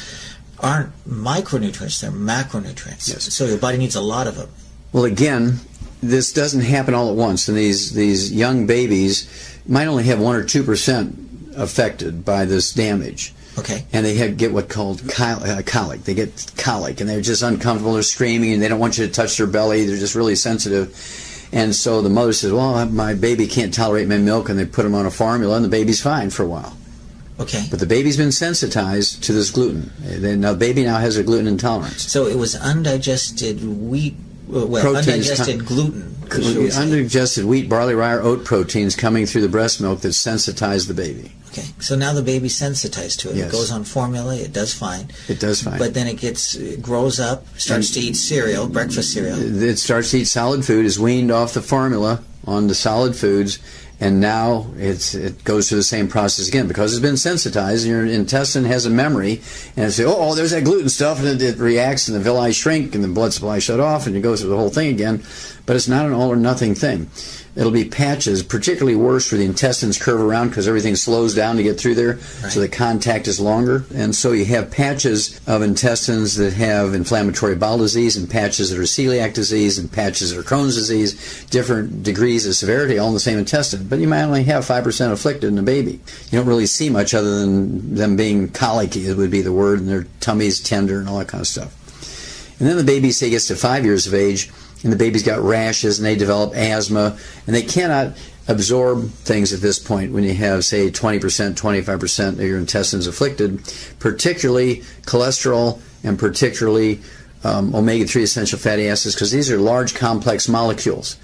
aren't micronutrients, they're macronutrients. Yes. So your body needs a lot of them. Well, again, this doesn't happen all at once, and these young babies might only have 1 or 2% affected by this damage. Okay. And they get what's called colic. They get colic, and they're just uncomfortable. They're screaming, and they don't want you to touch their belly. They're just really sensitive. And so the mother says, well, my baby can't tolerate my milk, and they put them on a formula, and the baby's fine for a while. Okay. But the baby's been sensitized to this gluten. Now the baby now has a gluten intolerance. So it was undigested wheat, undigested gluten. Undigested wheat, barley, rye, or oat proteins coming through the breast milk that sensitized the baby. Okay, so now the baby's sensitized to it. Yes. It goes on formula. It does fine. It does fine. But then it grows up, starts to eat cereal, breakfast cereal. It starts to eat solid food, is weaned off the formula onto solid foods, and now it goes through the same process again because it's been sensitized. And your intestine has a memory, and it says, oh, there's that gluten stuff, and it reacts, and the villi shrink, and the blood supply shut off, and it goes through the whole thing again. But it's not an all or nothing thing. It'll be patches, particularly worse where the intestines curve around because everything slows down to get through there, so the contact is longer. And so you have patches of intestines that have inflammatory bowel disease, and patches that are celiac disease, and patches that are Crohn's disease, different degrees of severity, all in the same intestine. But you might only have 5% afflicted in a baby. You don't really see much other than them being colicky, it would be the word, and their tummy's tender and all that kind of stuff. And then the baby, say, gets to 5 years of age, and the baby's got rashes, and they develop asthma, and they cannot absorb things at this point when you have, say, 20%, 25% of your intestines afflicted, particularly cholesterol and particularly omega-3 essential fatty acids, because these are large, complex molecules,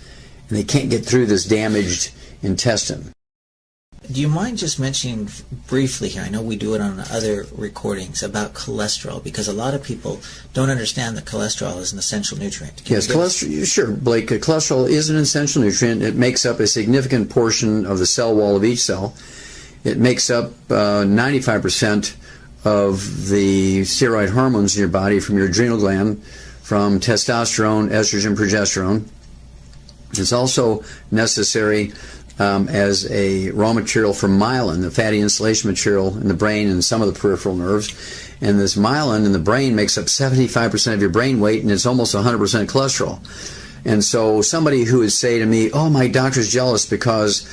and they can't get through this damaged intestine. Do you mind just mentioning briefly here, I know we do it on other recordings, about cholesterol, because a lot of people don't understand that cholesterol is an essential nutrient. Yes, cholesterol, sure, Blake. Cholesterol is an essential nutrient. It makes up a significant portion of the cell wall of each cell. It makes up 95% of the steroid hormones in your body, from your adrenal gland, from testosterone, estrogen, progesterone. It's also necessary as a raw material for myelin, the fatty insulation material in the brain and some of the peripheral nerves. And this myelin in the brain makes up 75% of your brain weight, and it's almost 100% cholesterol. And so somebody who would say to me, oh, my doctor's jealous because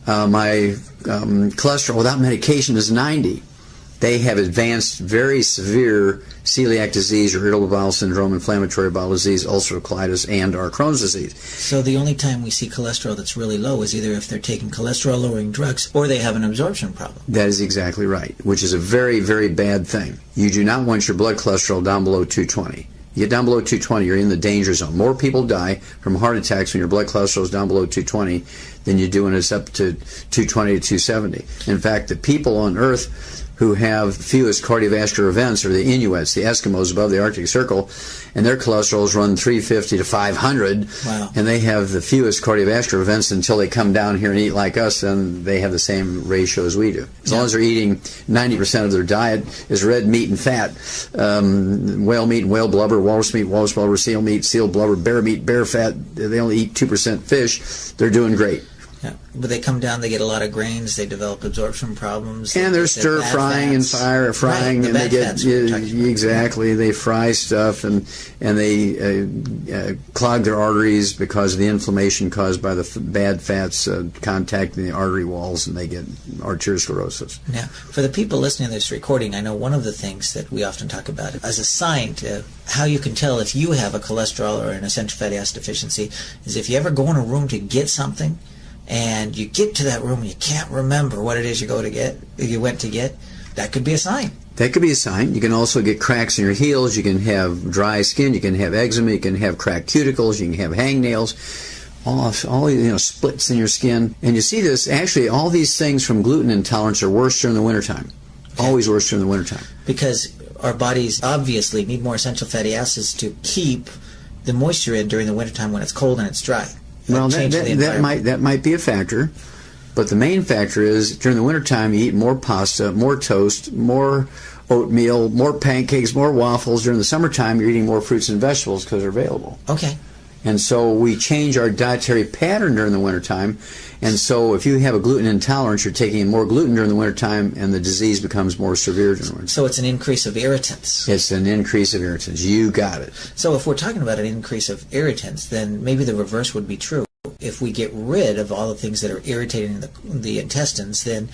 my cholesterol without medication is 90. They have advanced, very severe celiac disease or irritable bowel syndrome, inflammatory bowel disease, ulcerative colitis, and or Crohn's disease. So the only time we see cholesterol that's really low is either if they're taking cholesterol-lowering drugs or they have an absorption problem. That is exactly right, which is a very, very bad thing. You do not want your blood cholesterol down below 220. You get down below 220, you're in the danger zone. More people die from heart attacks when your blood cholesterol is down below 220 than you do when it's up to 220 to 270. In fact, the people on Earth who have fewest cardiovascular events are the Inuits, the Eskimos above the Arctic Circle, and their cholesterols run 350 to 500, wow. And they have the fewest cardiovascular events until they come down here and eat like us, and they have the same ratio as we do. As long as they're eating 90% of their diet is red meat and fat, whale meat and whale blubber, walrus meat, walrus blubber, seal meat, seal blubber, bear meat, bear fat, they only eat 2% fish, they're doing great. Yeah, but they come down, they get a lot of grains, they develop absorption problems. And they're stir frying and frying, right, and they get exactly. They fry stuff and they clog their arteries because of the inflammation caused by the bad fats contacting the artery walls, and they get arteriosclerosis. Now, for the people listening to this recording, I know one of the things that we often talk about as a sign to how you can tell if you have a cholesterol or an essential fatty acid deficiency is if you ever go in a room to get something, and you get to that room and you can't remember what it is you went to get, that could be a sign. That could be a sign. You can also get cracks in your heels. You can have dry skin. You can have eczema. You can have cracked cuticles. You can have hangnails. All splits in your skin. And you see this, actually, all these things from gluten intolerance are worse during the wintertime. Okay. Always worse during the wintertime. Because our bodies obviously need more essential fatty acids to keep the moisture in during the wintertime when it's cold and it's dry. Well, that might be a factor, but the main factor is during the wintertime you eat more pasta, more toast, more oatmeal, more pancakes, more waffles. During the summertime you're eating more fruits and vegetables because they're available. Okay. And so we change our dietary pattern during the wintertime, and so if you have a gluten intolerance, you're taking in more gluten during the wintertime, and the disease becomes more severe during the winter. So it's an increase of irritants. It's an increase of irritants. You got it. So if we're talking about an increase of irritants, then maybe the reverse would be true. If we get rid of all the things that are irritating the intestines, then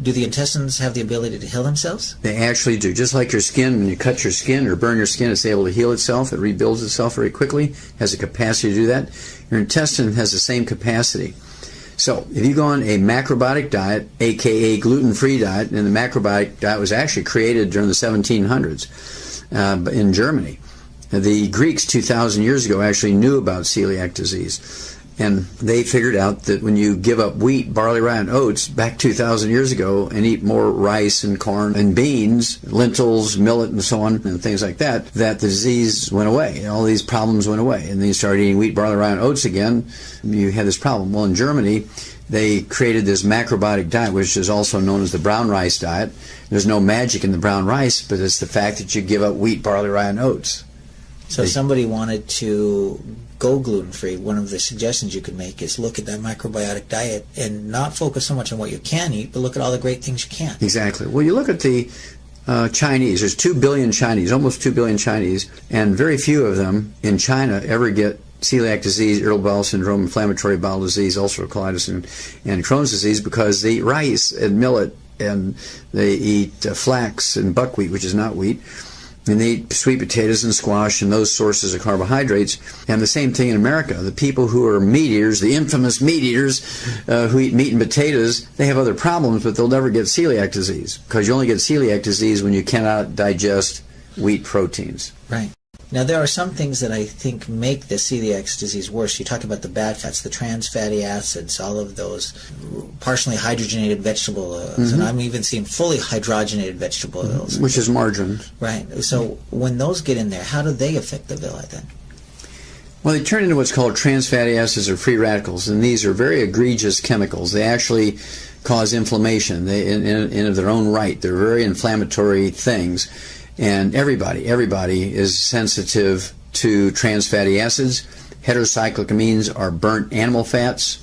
do the intestines have the ability to heal themselves? They actually do. Just like your skin, when you cut your skin or burn your skin, it's able to heal itself. It rebuilds itself very quickly, has the capacity to do that. Your intestine has the same capacity. So if you go on a macrobiotic diet, aka gluten-free diet, and the macrobiotic diet was actually created during the 1700s in Germany. The Greeks 2,000 years ago actually knew about celiac disease. And they figured out that when you give up wheat, barley, rye, and oats back 2,000 years ago and eat more rice and corn and beans, lentils, millet, and so on, and things like that, that the disease went away. And all these problems went away. And then you started eating wheat, barley, rye, and oats again, you had this problem. Well, in Germany, they created this macrobiotic diet, which is also known as the brown rice diet. There's no magic in the brown rice, but it's the fact that you give up wheat, barley, rye, and oats. So if somebody wanted to go gluten-free, one of the suggestions you could make is look at that macrobiotic diet and not focus so much on what you can eat, but look at all the great things you can. Exactly. Well, you look at the Chinese. There's 2 billion Chinese, almost 2 billion Chinese, and very few of them in China ever get celiac disease, irritable bowel syndrome, inflammatory bowel disease, ulcerative colitis, and Crohn's disease because they eat rice and millet, and they eat flax and buckwheat, which is not wheat. And they eat sweet potatoes and squash and those sources of carbohydrates. And the same thing in America. The people who are meat eaters, the infamous meat eaters who eat meat and potatoes, they have other problems, but they'll never get celiac disease, because you only get celiac disease when you cannot digest wheat proteins. Right. Now, there are some things that I think make the celiac disease worse. You talk about the bad fats, the trans fatty acids, all of those partially hydrogenated vegetable oils, and I'm even seeing fully hydrogenated vegetable oils. Which is margarine. Right. So when those get in there, how do they affect the villi then? Well, they turn into what's called trans fatty acids or free radicals, and these are very egregious chemicals. They actually cause inflammation in of their own right. They're very inflammatory things. And everybody is sensitive to trans fatty acids. Heterocyclic amines are burnt animal fats.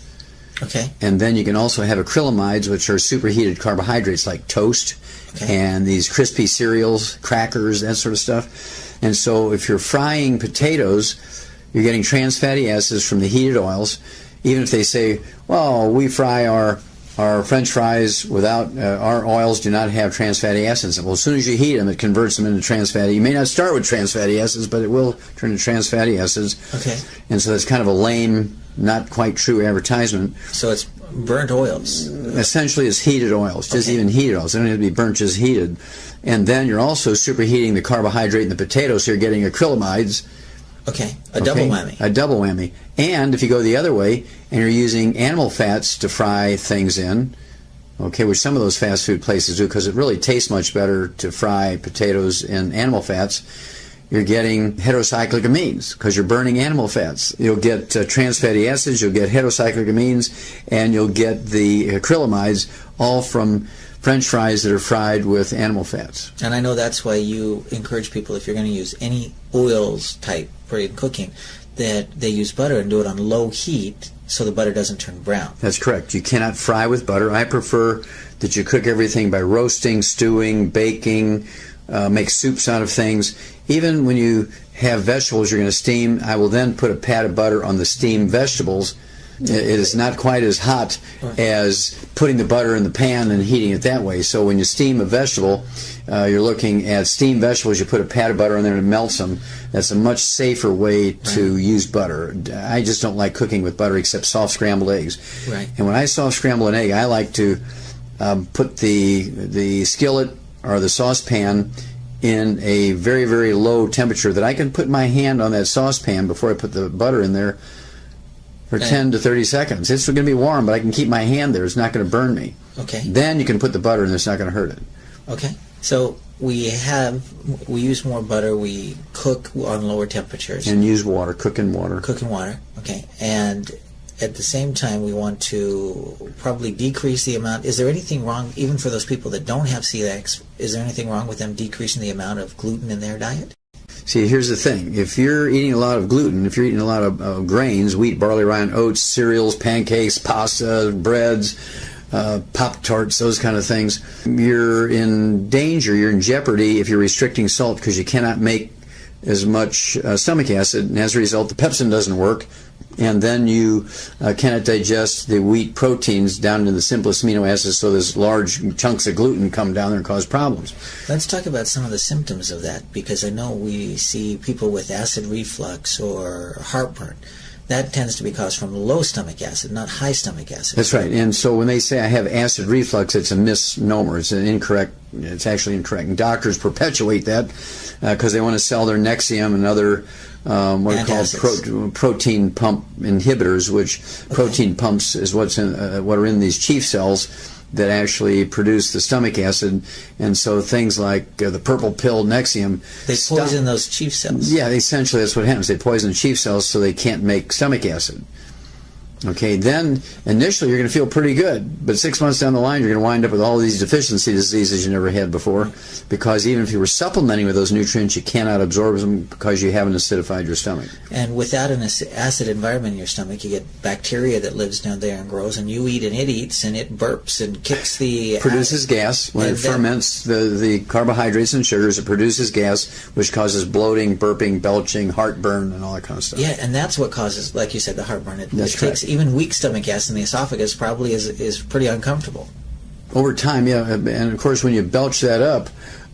Okay. And then you can also have acrylamides, which are superheated carbohydrates like toast and these crispy cereals, crackers, that sort of stuff. And so if you're frying potatoes, you're getting trans fatty acids from the heated oils. Even if they say, well, we fry our French fries without our oils do not have trans fatty acids. Well, as soon as you heat them, it converts them into trans fatty. You may not start with trans fatty acids, but it will turn into trans fatty acids. Okay. And so that's kind of a lame, not quite true advertisement. So it's burnt oils. Essentially, it's heated oils, just even heated oils. They don't have to be burnt, just heated. And then you're also superheating the carbohydrate in the potato, so you're getting acrylamides. Okay, double whammy. A double whammy. And if you go the other way and you're using animal fats to fry things in, okay, which some of those fast food places do because it really tastes much better to fry potatoes in animal fats, you're getting heterocyclic amines because you're burning animal fats. You'll get trans fatty acids, you'll get heterocyclic amines, and you'll get the acrylamides, all from French fries that are fried with animal fats. And I know that's why you encourage people, if you're going to use any oils type for in cooking, that they use butter and do it on low heat so the butter doesn't turn brown. That's correct. You cannot fry with butter. I prefer that you cook everything by roasting, stewing, baking, make soups out of things. Even when you have vegetables you're going to steam, I will then put a pat of butter on the steamed vegetables. It is not quite as hot as putting the butter in the pan and heating it that way. So when you steam a vegetable, you're looking at steamed vegetables, you put a pat of butter in there and it melts them. That's a much safer way to use butter. I just don't like cooking with butter except soft scrambled eggs. Right. And when I soft scramble an egg, I like to put the skillet or the saucepan in a very, very low temperature that I can put my hand on that saucepan before I put the butter in there for 10 to 30 seconds. It's going to be warm, but I can keep my hand there. It's not going to burn me. Okay. Then you can put the butter in. It's not going to hurt it. Okay. So we use more butter. We cook on lower temperatures. And use water. Cook in water. Cook in water. Okay. And at the same time, we want to probably decrease the amount. Is there anything wrong, even for those people that don't have celiac, is there anything wrong with them decreasing the amount of gluten in their diet? See, here's the thing. If you're eating a lot of gluten, if you're eating a lot of grains, wheat, barley, rye, and oats, cereals, pancakes, pasta, breads, Pop-Tarts, those kind of things, you're in danger, you're in jeopardy if you're restricting salt because you cannot make as much stomach acid, and as a result, the pepsin doesn't work, and then you cannot digest the wheat proteins down to the simplest amino acids, so those large chunks of gluten come down there and cause problems. Let's talk about some of the symptoms of that, because I know we see people with acid reflux or heartburn. That tends to be caused from low stomach acid, not high stomach acid. That's right. And so when they say I have acid reflux, it's a misnomer. It's actually incorrect. And doctors perpetuate that because they want to sell their Nexium and other what are called protein pump inhibitors, which protein pumps is what are in these chief cells that actually produce the stomach acid. And so things like the purple pill Nexium, they poison those chief cells. Yeah, essentially that's what happens. They poison the chief cells so they can't make stomach acid. Okay, then initially you're going to feel pretty good, but 6 months down the line you're going to wind up with all these deficiency diseases you never had before, because even if you were supplementing with those nutrients, you cannot absorb them because you haven't acidified your stomach. And without an acid environment in your stomach, you get bacteria that lives down there and grows, and you eat and it eats, and it burps and kicks the... Produces gas. When it ferments the carbohydrates and sugars, it produces gas, which causes bloating, burping, belching, heartburn, and all that kind of stuff. Yeah, and that's what causes, like you said, the heartburn. That's correct. Even weak stomach acid in the esophagus probably is pretty uncomfortable. Over time, yeah, and of course when you belch that up,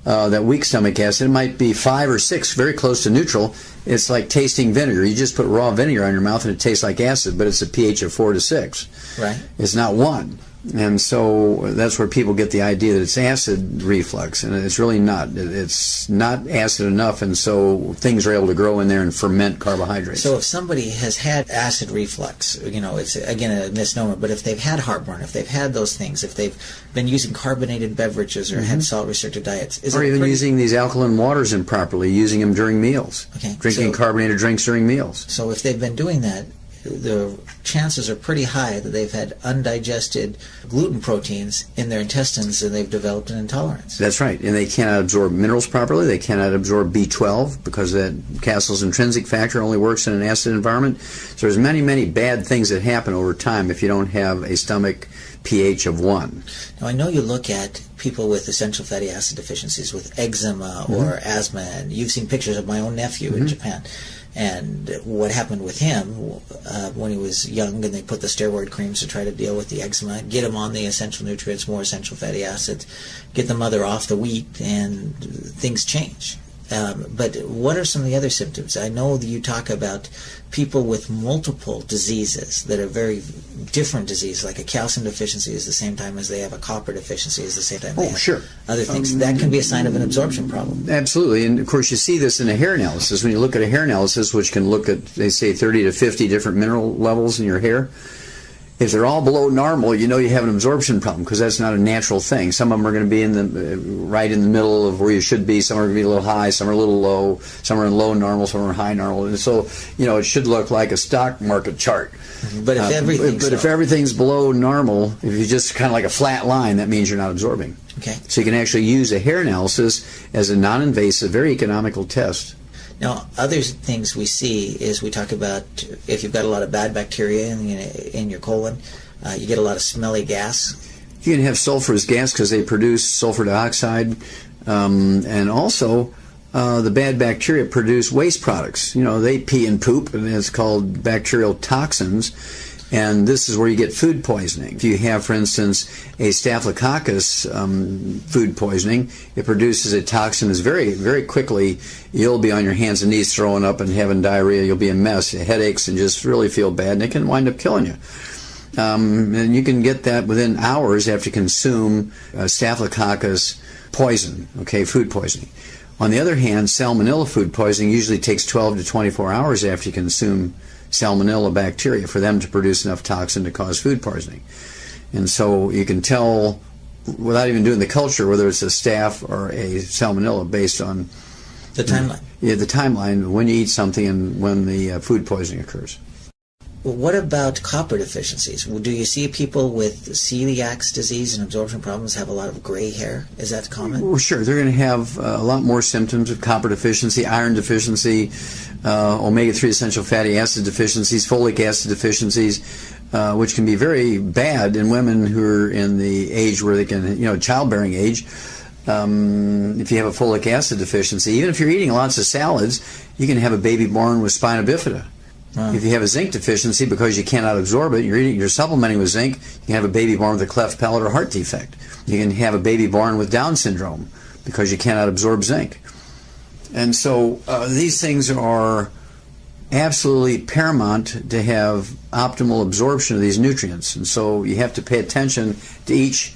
that weak stomach acid, it might be 5 or 6, very close to neutral. It's like tasting vinegar. You just put raw vinegar on your mouth and it tastes like acid, but it's a pH of 4 to 6. Right. It's not 1. And so that's where people get the idea that it's acid reflux, and it's really not. It's not acid enough, and so things are able to grow in there and ferment carbohydrates. So if somebody has had acid reflux, you know, it's again a misnomer, but if they've had heartburn, if they've had those things, if they've been using carbonated beverages or had salt-restricted diets, or even using these alkaline waters improperly, using them during meals, drinking carbonated drinks during meals. So if they've been doing that, the chances are pretty high that they've had undigested gluten proteins in their intestines and they've developed an intolerance. That's right. And they cannot absorb minerals properly. They cannot absorb B12 because that Castle's intrinsic factor only works in an acid environment. So there's many, many bad things that happen over time if you don't have a stomach pH of 1. Now, I know you look at people with essential fatty acid deficiencies with eczema or asthma, and you've seen pictures of my own nephew in Japan. And what happened with him when he was young, and they put the steroid creams to try to deal with the eczema, get him on the essential nutrients, more essential fatty acids, get the mother off the wheat, and things change. But what are some of the other symptoms? I know that you talk about people with multiple diseases that are very different diseases, like a calcium deficiency is the same time as they have a copper deficiency is the same time they have other things. That can be a sign of an absorption problem. Absolutely. And of course you see this in a hair analysis. When you look at a hair analysis, which can look at, they say, 30 to 50 different mineral levels in your hair, if they're all below normal, you know you have an absorption problem because that's not a natural thing. Some of them are going to be in the right in the middle of where you should be. Some are going to be a little high. Some are a little low. Some are in low normal. Some are in high normal. And so, you know, it should look like a stock market chart. But if everything's below normal, if you just kind of like a flat line, that means you're not absorbing. Okay. So you can actually use a hair analysis as a non-invasive, very economical test. Now, other things we see is we talk about if you've got a lot of bad bacteria in your colon, you get a lot of smelly gas. You can have sulfurous gas because they produce sulfur dioxide, and also the bad bacteria produce waste products. You know, they pee and poop, and it's called bacterial toxins. And this is where you get food poisoning. If you have, for instance, a staphylococcus food poisoning, it produces a toxin that's very, very quickly, you'll be on your hands and knees throwing up and having diarrhea. You'll be a mess, headaches, and just really feel bad, and it can wind up killing you. And you can get that within hours after you consume staphylococcus poison, okay, food poisoning. On the other hand, salmonella food poisoning usually takes 12 to 24 hours after you consume salmonella bacteria for them to produce enough toxin to cause food poisoning. And so you can tell without even doing the culture whether it's a staph or a salmonella based on the timeline. Yeah, the timeline when you eat something and when the food poisoning occurs. Well, what about copper deficiencies? Do you see people with celiac disease and absorption problems have a lot of gray hair? Is that common? Well, sure. They're going to have a lot more symptoms of copper deficiency, iron deficiency, omega-3 essential fatty acid deficiencies, folic acid deficiencies, which can be very bad in women who are in the age where they can, you know, childbearing age. If you have a folic acid deficiency, even if you're eating lots of salads, you can have a baby born with spina bifida. Wow. If you have a zinc deficiency because you cannot absorb it, you're supplementing with zinc, you can have a baby born with a cleft palate or heart defect. You can have a baby born with Down syndrome because you cannot absorb zinc. And so these things are absolutely paramount to have optimal absorption of these nutrients. And so you have to pay attention to each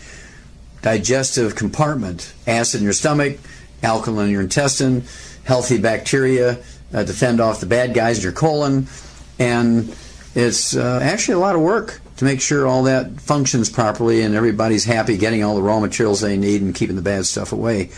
digestive compartment: acid in your stomach, alkaline in your intestine, healthy bacteria to fend off the bad guys in your colon. And it's actually a lot of work to make sure all that functions properly and everybody's happy getting all the raw materials they need and keeping the bad stuff away.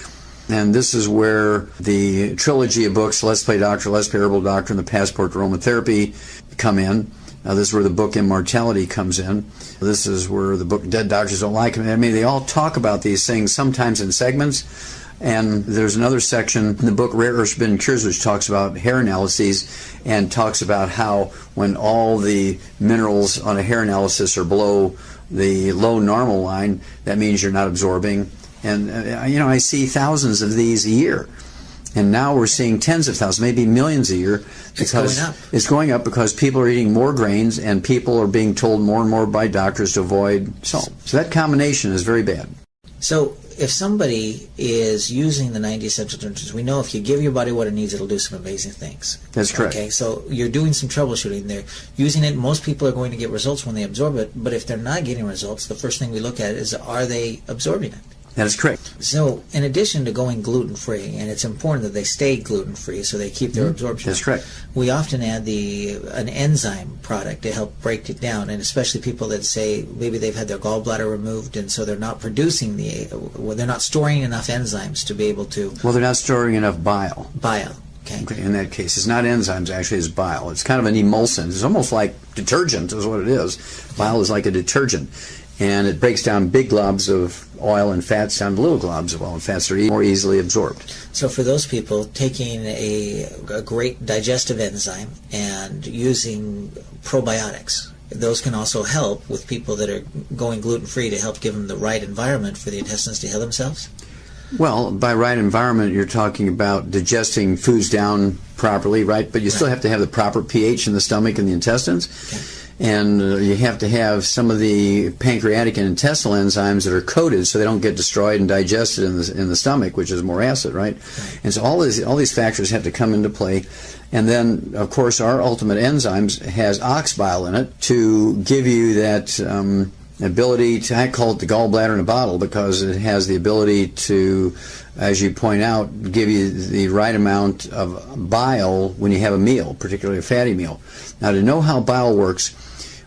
And this is where the trilogy of books, Let's Play Doctor, Let's Play Herbal Doctor, and the Passport to Aromatherapy come in. This is where the book Immortality comes in. This is where the book Dead Doctors Don't Like Them. I mean, they all talk about these things sometimes in segments. And there's another section in the book Rare Earths Forbidden Cures which talks about hair analyses and talks about how when all the minerals on a hair analysis are below the low normal line, that means you're not absorbing. And you know, I see thousands of these a year. And now we're seeing tens of thousands, maybe millions a year. Because it's going up because people are eating more grains and people are being told more and more by doctors to avoid salt. So that combination is very bad. So if somebody is using the 90 essential nutrients, we know if you give your body what it needs, it'll do some amazing things. That's correct. Okay, so you're doing some troubleshooting there. Using it, most people are going to get results when they absorb it, but if they're not getting results, the first thing we look at is, are they absorbing it? That is correct. So, in addition to going gluten-free, and it's important that they stay gluten-free so they keep their absorption. That's correct. We often add an enzyme product to help break it down, and especially people that say maybe they've had their gallbladder removed, and so they're not producing they're not storing enough enzymes to be able to. Well, they're not storing enough bile. Bile. Okay. In that case, it's not enzymes, actually, it's bile. It's kind of an emulsant. It's almost like detergent is what it is. Bile is like a detergent. And it breaks down big globs of oil and fats down to little globs of oil and fats that are more easily absorbed. So for those people, taking a great digestive enzyme and using probiotics, those can also help with people that are going gluten-free to help give them the right environment for the intestines to heal themselves? Well, by right environment, you're talking about digesting foods down properly, right? But you still have to have the proper pH in the stomach and the intestines. Okay. And you have to have some of the pancreatic and intestinal enzymes that are coated so they don't get destroyed and digested in the stomach, which is more acid, right? And so all these factors have to come into play. And then, of course, our ultimate enzymes has ox bile in it to give you that ability to, I call it the gallbladder in a bottle, because it has the ability to, as you point out, give you the right amount of bile when you have a meal, particularly a fatty meal. Now, to know how bile works,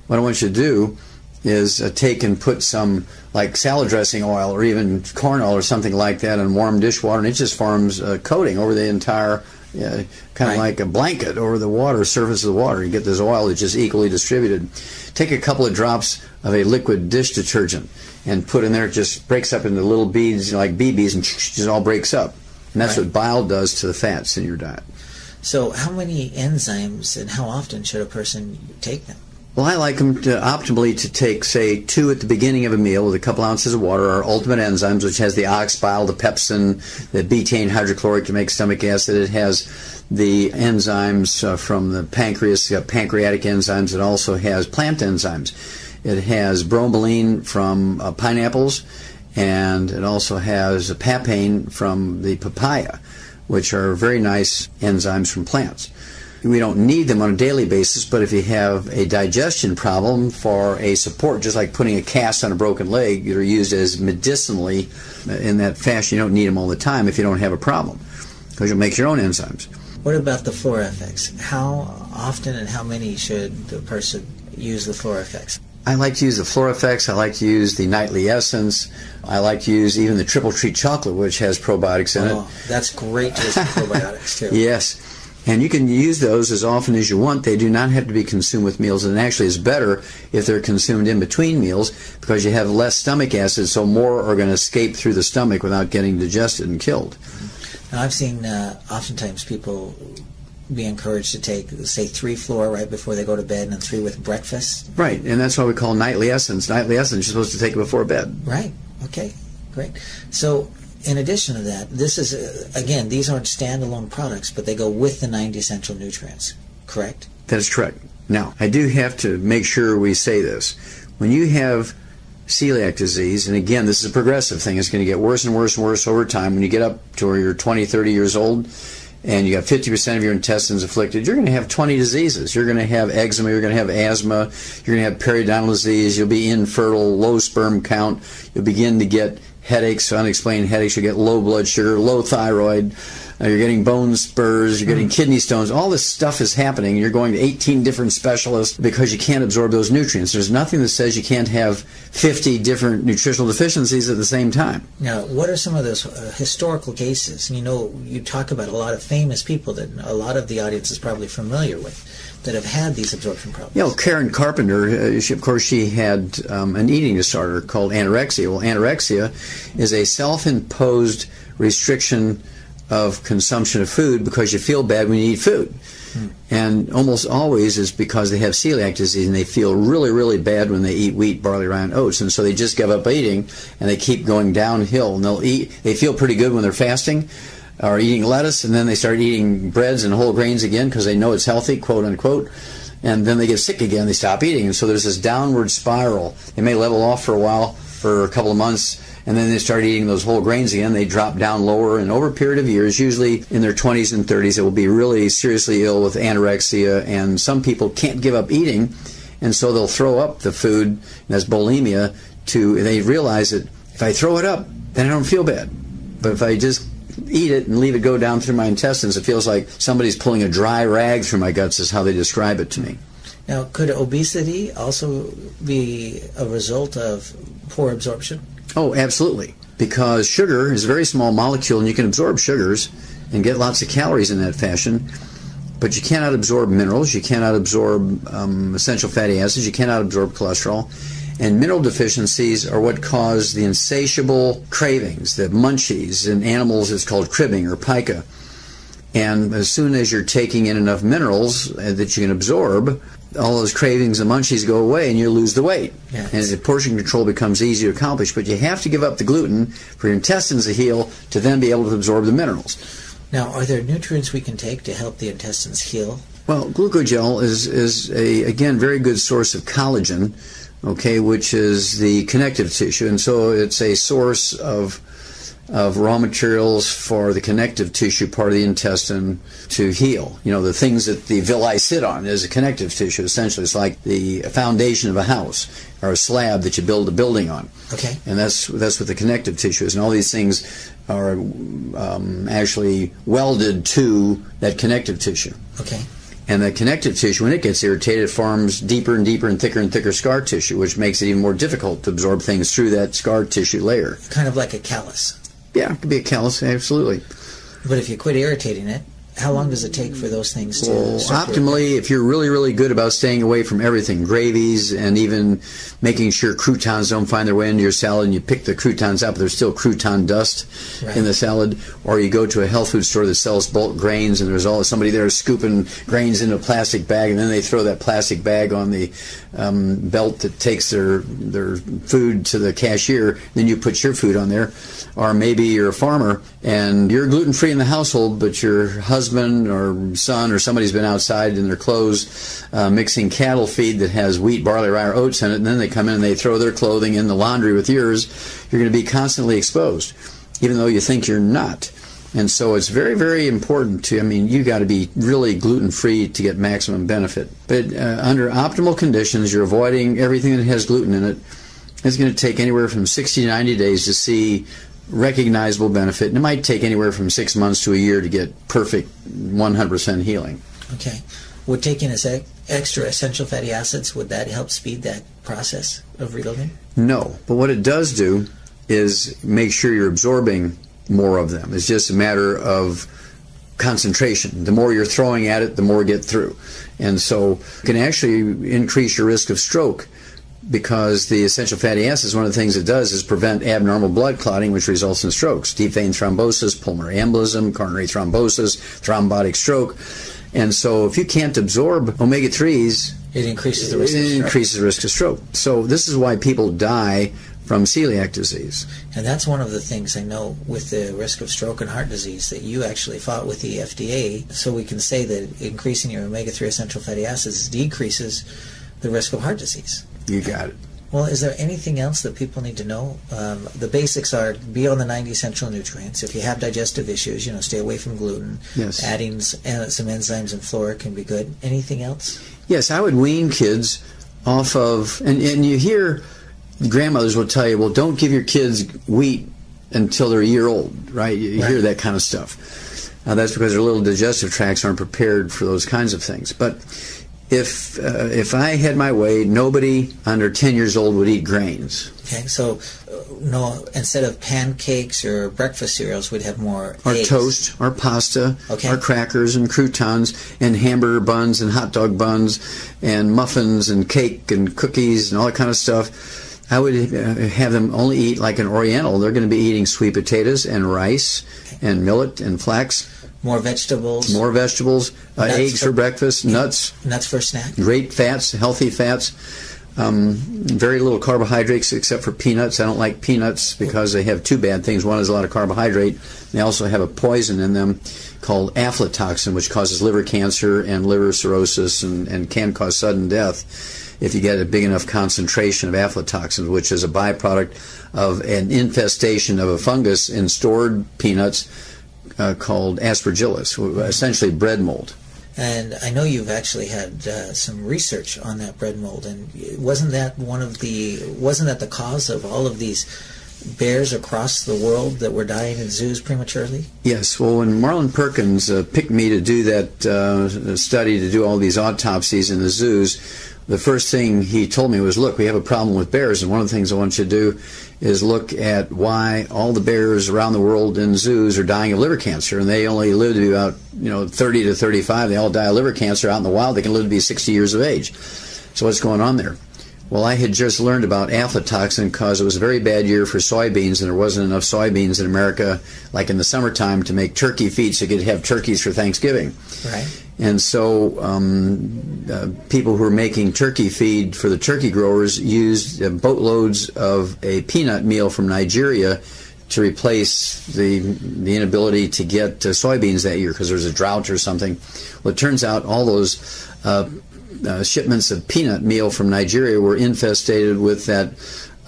what I want you to do is take and put some like salad dressing oil or even corn oil or something like that in warm dishwater, and it just forms a coating over the entire, kind of like a blanket over the water, surface of the water. You get this oil that's just equally distributed. Take a couple of drops of a liquid dish detergent and put in there. It just breaks up into little beads, like BBs, and just all breaks up. And that's what bile does to the fats in your diet. So how many enzymes and how often should a person take them? Well, I like them optimally to take, say, 2 at the beginning of a meal with a couple ounces of water. Our ultimate enzymes, which has the ox bile, the pepsin, the betaine hydrochloric to make stomach acid. It has the enzymes from the pancreas, pancreatic enzymes. It also has plant enzymes. It has bromelain from pineapples, and it also has papain from the papaya, which are very nice enzymes from plants. We don't need them on a daily basis, but if you have a digestion problem for a support, just like putting a cast on a broken leg, they're used as medicinally in that fashion. You don't need them all the time if you don't have a problem, because you'll make your own enzymes. What about the FlorFX? How often and how many should the person use the FlorFX? I like to use the FlorFX. I like to use the Nightly Essence. I like to use even the Triple Treat Chocolate, which has probiotics in it. Oh, that's great to use probiotics, too. Yes. And you can use those as often as you want. They do not have to be consumed with meals, and actually it's better if they're consumed in between meals because you have less stomach acid, so more are going to escape through the stomach without getting digested and killed. Now, I've seen oftentimes people be encouraged to take, say, 3 Flora right before they go to bed and 3 with breakfast. Right, and that's why we call Nightly Essence. Nightly Essence, you're supposed to take it before bed. Right, okay, great. So, in addition to that, this is, again, these aren't standalone products, but they go with the 90 essential nutrients, correct? That is correct. Now, I do have to make sure we say this. When you have celiac disease, and again, this is a progressive thing, it's going to get worse and worse and worse over time. When you get up to where you're 20, 30 years old, and you got 50% of your intestines afflicted, you're going to have 20 diseases. You're going to have eczema, you're going to have asthma, you're going to have periodontal disease, you'll be infertile, low sperm count, you'll begin to get headaches, unexplained headaches, you get low blood sugar, low thyroid, you're getting bone spurs, you're getting kidney stones. All this stuff is happening. You're going to 18 different specialists because you can't absorb those nutrients. There's nothing that says you can't have 50 different nutritional deficiencies at the same time. Now, what are some of those historical cases? You know, you talk about a lot of famous people that a lot of the audience is probably familiar with that have had these absorption problems. You know, Karen Carpenter, she had an eating disorder called anorexia. Well, anorexia is a self-imposed restriction of consumption of food because you feel bad when you eat food. And almost always is because they have celiac disease and they feel really, really bad when they eat wheat, barley, rye, and oats. And so they just give up eating and they keep going downhill. And they feel pretty good when they're fasting or eating lettuce, and then they start eating breads and whole grains again because they know it's healthy, quote unquote. And then they get sick again, they stop eating. And so there's this downward spiral. They may level off for a while, for a couple of months, and then they start eating those whole grains again, they drop down lower, and over a period of years, usually in their 20s and 30s, they will be really seriously ill with anorexia, and some people can't give up eating, and so they'll throw up the food, and that's bulimia, they realize that if I throw it up, then I don't feel bad. But if I just eat it and leave it go down through my intestines, it feels like somebody's pulling a dry rag through my guts, is how they describe it to me. Now, could obesity also be a result of poor absorption? Oh, absolutely. Because sugar is a very small molecule, and you can absorb sugars and get lots of calories in that fashion, but you cannot absorb minerals, you cannot absorb essential fatty acids, you cannot absorb cholesterol. And mineral deficiencies are what cause the insatiable cravings, the munchies. In animals, it's called cribbing or pica. And as soon as you're taking in enough minerals that you can absorb, all those cravings and munchies go away and you lose the weight. Yes. And the portion control becomes easy to accomplish. But you have to give up the gluten for your intestines to heal to then be able to absorb the minerals. Now, are there nutrients we can take to help the intestines heal? Well, glucogel is a, again, very good source of collagen, okay, which is the connective tissue. And so it's a source of raw materials for the connective tissue part of the intestine to heal. You know, the things that the villi sit on is a connective tissue, essentially. It's like the foundation of a house or a slab that you build a building on. Okay. And that's what the connective tissue is. And all these things are actually welded to that connective tissue. Okay. And the connective tissue, when it gets irritated, it forms deeper and deeper and thicker scar tissue, which makes it even more difficult to absorb things through that scar tissue layer. Kind of like a callus. Yeah, it could be a callus, absolutely. But if you quit irritating it, how long does it take for those things to optimally, if you're really, really good about staying away from everything, gravies, and even making sure croutons don't find their way into your salad, and you pick the croutons up, there's still crouton dust in the salad, or you go to a health food store that sells bulk grains, and there's always somebody there scooping grains into a plastic bag, and then they throw that plastic bag on the belt that takes their food to the cashier, then you put your food on there. Or maybe you're a farmer and you're gluten-free in the household, but your husband or son or somebody's been outside in their clothes mixing cattle feed that has wheat, barley, rye, or oats in it, and then they come in and they throw their clothing in the laundry with yours. You're going to be constantly exposed, even though you think you're not. And so it's very, very important to, you got to be really gluten-free to get maximum benefit. But under optimal conditions, you're avoiding everything that has gluten in it. It's going to take anywhere from 60 to 90 days to see recognizable benefit, and it might take anywhere from 6 months to a year to get perfect 100% healing. Okay. Would taking extra essential fatty acids, would that help speed that process of rebuilding? No, but what it does do is make sure you're absorbing more of them. It's just a matter of concentration. The more you're throwing at it, the more you get through. And so it can actually increase your risk of stroke, because the essential fatty acids, one of the things it does is prevent abnormal blood clotting, which results in strokes, deep vein thrombosis, pulmonary embolism, coronary thrombosis, thrombotic stroke. And so if you can't absorb omega-3s, it increases the risk of stroke. It increases the risk of stroke. So this is why people die from celiac disease. And that's one of the things I know with the risk of stroke and heart disease, that you actually fought with the FDA, so we can say that increasing your omega-3 essential fatty acids decreases the risk of heart disease. You got it. Well, is there anything else that people need to know? The basics are be on the 90 essential nutrients. If you have digestive issues, stay away from gluten. Yes. Adding some enzymes and flora can be good. Anything else? Yes, I would wean kids off of, and you hear grandmothers will tell you, well, don't give your kids wheat until they're a year old, right? You hear that kind of stuff. That's because their little digestive tracts aren't prepared for those kinds of things. But if I had my way, nobody under 10 years old would eat grains. Okay, so no, instead of pancakes or breakfast cereals, we'd have more or eggs. Toast, or pasta, or crackers and croutons and hamburger buns and hot dog buns and muffins and cake and cookies and all that kind of stuff. I would have them only eat like an Oriental. They're going to be eating sweet potatoes and rice and millet and flax. More vegetables. More vegetables. Eggs for breakfast. Nuts. Nuts for snack. Great fats, healthy fats. Very little carbohydrates except for peanuts. I don't like peanuts because they have two bad things. One is a lot of carbohydrate. They also have a poison in them called aflatoxin, which causes liver cancer and liver cirrhosis and can cause sudden death. if you get a big enough concentration of aflatoxins, which is a byproduct of an infestation of a fungus in stored peanuts called aspergillus, essentially bread mold. And I know you've actually had some research on that bread mold, and wasn't that the cause of all of these bears across the world that were dying in zoos prematurely? Yes. Well, when Marlon Perkins picked me to do that study, to do all these autopsies in the zoos, the first thing he told me was, look, we have a problem with bears, and one of the things I want you to do is look at why all the bears around the world in zoos are dying of liver cancer, and they only live to be about 30 to 35. They all die of liver cancer. Out in the wild, they can live to be 60 years of age. So what's going on there? Well, I had just learned about aflatoxin because it was a very bad year for soybeans, and there wasn't enough soybeans in America, like in the summertime, to make turkey feed so you could have turkeys for Thanksgiving. Right. And so people who were making turkey feed for the turkey growers used boatloads of a peanut meal from Nigeria to replace the inability to get soybeans that year because there was a drought or something. Well, it turns out all those shipments of peanut meal from Nigeria were infested with that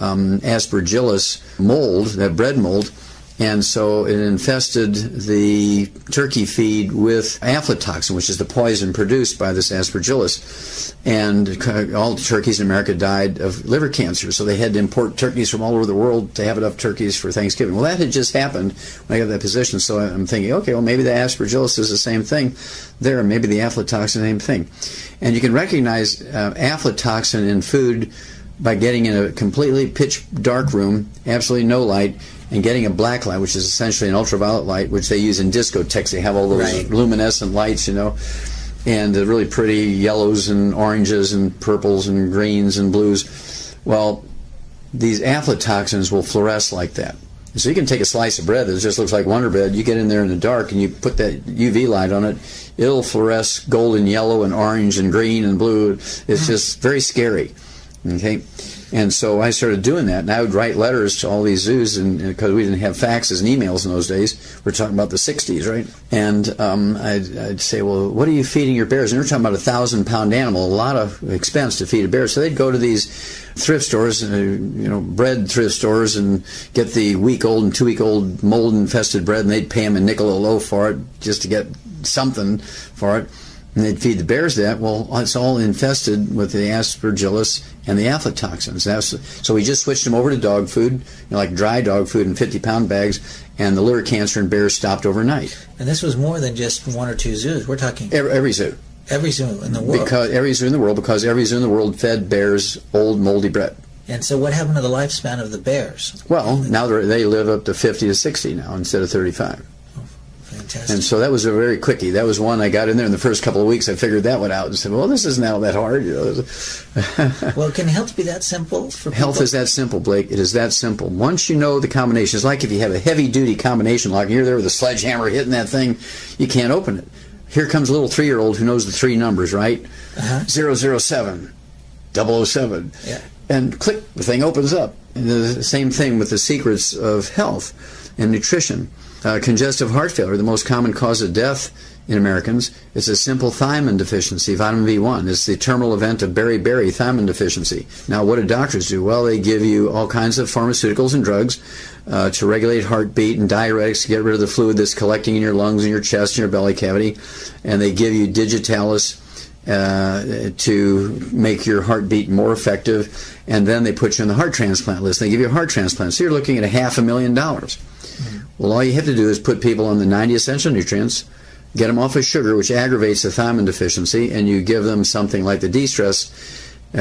aspergillus mold, that bread mold, and so it infested the turkey feed with aflatoxin, which is the poison produced by this aspergillus. And all the turkeys in America died of liver cancer, so they had to import turkeys from all over the world to have enough turkeys for Thanksgiving. Well, that had just happened when I got that position, so I'm thinking, okay, well, maybe the aspergillus is the same thing there, maybe the aflatoxin, same thing. And you can recognize aflatoxin in food by getting in a completely pitch dark room, absolutely no light, and getting a black light, which is essentially an ultraviolet light, which they use in discotheques. They have all those luminescent lights, and really pretty yellows and oranges and purples and greens and blues. Well, these aflatoxins will fluoresce like that. So you can take a slice of bread that just looks like Wonder Bread, you get in there in the dark and you put that UV light on it, it'll fluoresce golden yellow and orange and green and blue. It's just very scary. Okay? And so I started doing that, and I would write letters to all these zoos, and because we didn't have faxes and emails in those days. We're talking about the 60s, right? And I'd say, well, what are you feeding your bears? And we're talking about a 1,000-pound animal, a lot of expense to feed a bear. So they'd go to these thrift stores, bread thrift stores, and get the week-old and 2-week-old mold-infested bread, and they'd pay them a nickel a loaf for it just to get something for it. And they'd feed the bears that. Well, it's all infested with the aspergillus and the aflatoxins. So we just switched them over to dog food, like dry dog food in 50-pound bags, and the liver cancer in bears stopped overnight. And this was more than just 1 or 2 zoos. We're talking every zoo. Every zoo in the world. Because every zoo in the world fed bears old moldy bread. And so what happened to the lifespan of the bears? Well, now they live up to 50 to 60 now instead of 35. Fantastic. And so that was a very quickie. That was one I got in there in the first couple of weeks. I figured that one out and said, well, this isn't all that hard. Well, can health be that simple for people? Health is that simple, Blake. It is that simple. Once you know the combination, it's like if you have a heavy-duty combination lock and you're there with a sledgehammer hitting that thing, you can't open it. Here comes a little 3-year-old who knows the 3 numbers, right? 007, 007. Yeah. And click, the thing opens up. And the same thing with the secrets of health and nutrition. Congestive heart failure, the most common cause of death in Americans, is a simple thiamine deficiency, vitamin B1. It's the terminal event of beriberi thiamine deficiency. Now, what do doctors do? Well, they give you all kinds of pharmaceuticals and drugs to regulate heartbeat and diuretics to get rid of the fluid that's collecting in your lungs and your chest and your belly cavity. And they give you digitalis to make your heartbeat more effective. And then they put you on the heart transplant list. They give you a heart transplant. So you're looking at $500,000. Well, all you have to do is put people on the 90 essential nutrients, get them off of sugar, which aggravates the thiamine deficiency, and you give them something like the de-stress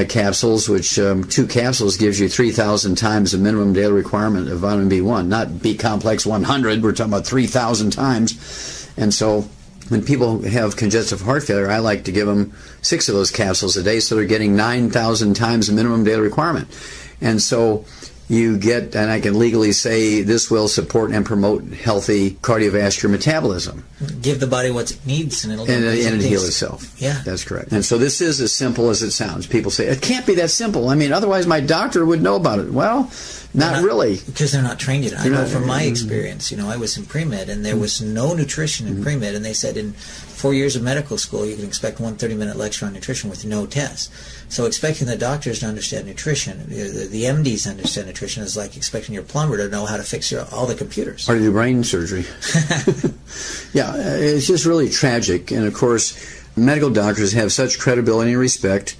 capsules, which 2 capsules gives you 3,000 times the minimum daily requirement of vitamin B1. Not B-complex 100, we're talking about 3,000 times. And so when people have congestive heart failure, I like to give them 6 of those capsules a day, so they're getting 9,000 times the minimum daily requirement. And so you get, and I can legally say this will support and promote healthy cardiovascular metabolism. Give the body what it needs and it'll heal itself. Yeah. That's correct. And so this is as simple as it sounds. People say, it can't be that simple. I mean, otherwise my doctor would know about it. Well, Not really. Because they're not trained yet. I know from my experience, I was in pre-med, and there was no nutrition in pre-med, and they said in 4 years of medical school, you can expect one 30-minute lecture on nutrition with no test. So expecting the doctors to understand nutrition, the MDs to understand nutrition, is like expecting your plumber to know how to fix all the computers. Or to do brain surgery. Yeah, it's just really tragic. And, of course, medical doctors have such credibility and respect,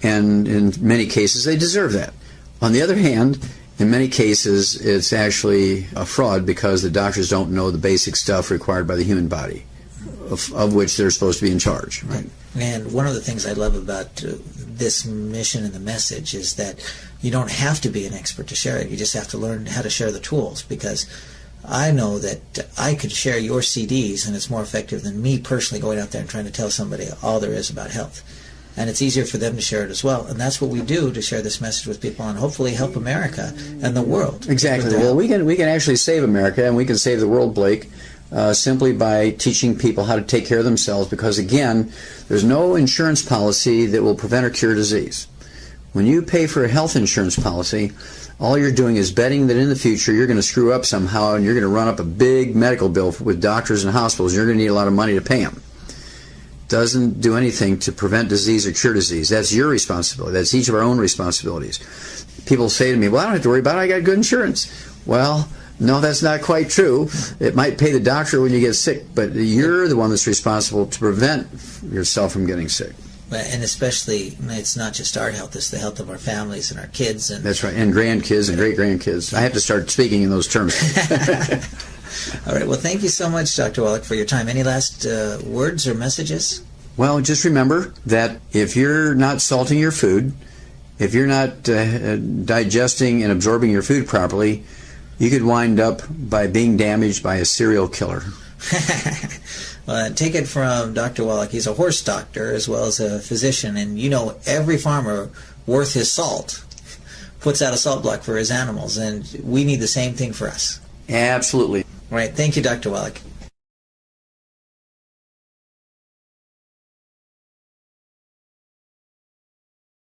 and in many cases they deserve that. On the other hand, in many cases it's actually a fraud because the doctors don't know the basic stuff required by the human body, of which they're supposed to be in charge. Right? And one of the things I love about this mission and the message is that you don't have to be an expert to share it. You just have to learn how to share the tools, because I know that I could share your CDs and it's more effective than me personally going out there and trying to tell somebody all there is about health. And it's easier for them to share it as well. And that's what we do, to share this message with people and hopefully help America and the world. Exactly. Well, we can actually save America, and we can save the world, Blake, simply by teaching people how to take care of themselves, because, again, there's no insurance policy that will prevent or cure disease. When you pay for a health insurance policy, all you're doing is betting that in the future you're going to screw up somehow and you're going to run up a big medical bill with doctors and hospitals. You're going to need a lot of money to pay them. Doesn't do anything to prevent disease or cure disease. That's your responsibility. That's each of our own responsibilities. People say to me, well, I don't have to worry about it. I got good insurance. Well, no, that's not quite true. It might pay the doctor when you get sick, but you're the one that's responsible to prevent yourself from getting sick. And especially, it's not just our health, it's the health of our families and our kids. And that's right, and grandkids and great-grandkids. I have to start speaking in those terms. All right, well, thank you so much, Dr. Wallach, for your time. Any last words or messages? Well, just remember that if you're not salting your food, if you're not digesting and absorbing your food properly, you could wind up by being damaged by a serial killer. Well, take it from Dr. Wallach. He's a horse doctor as well as a physician, and every farmer worth his salt puts out a salt block for his animals, and we need the same thing for us. Absolutely. All right. Thank you, Dr. Wallach.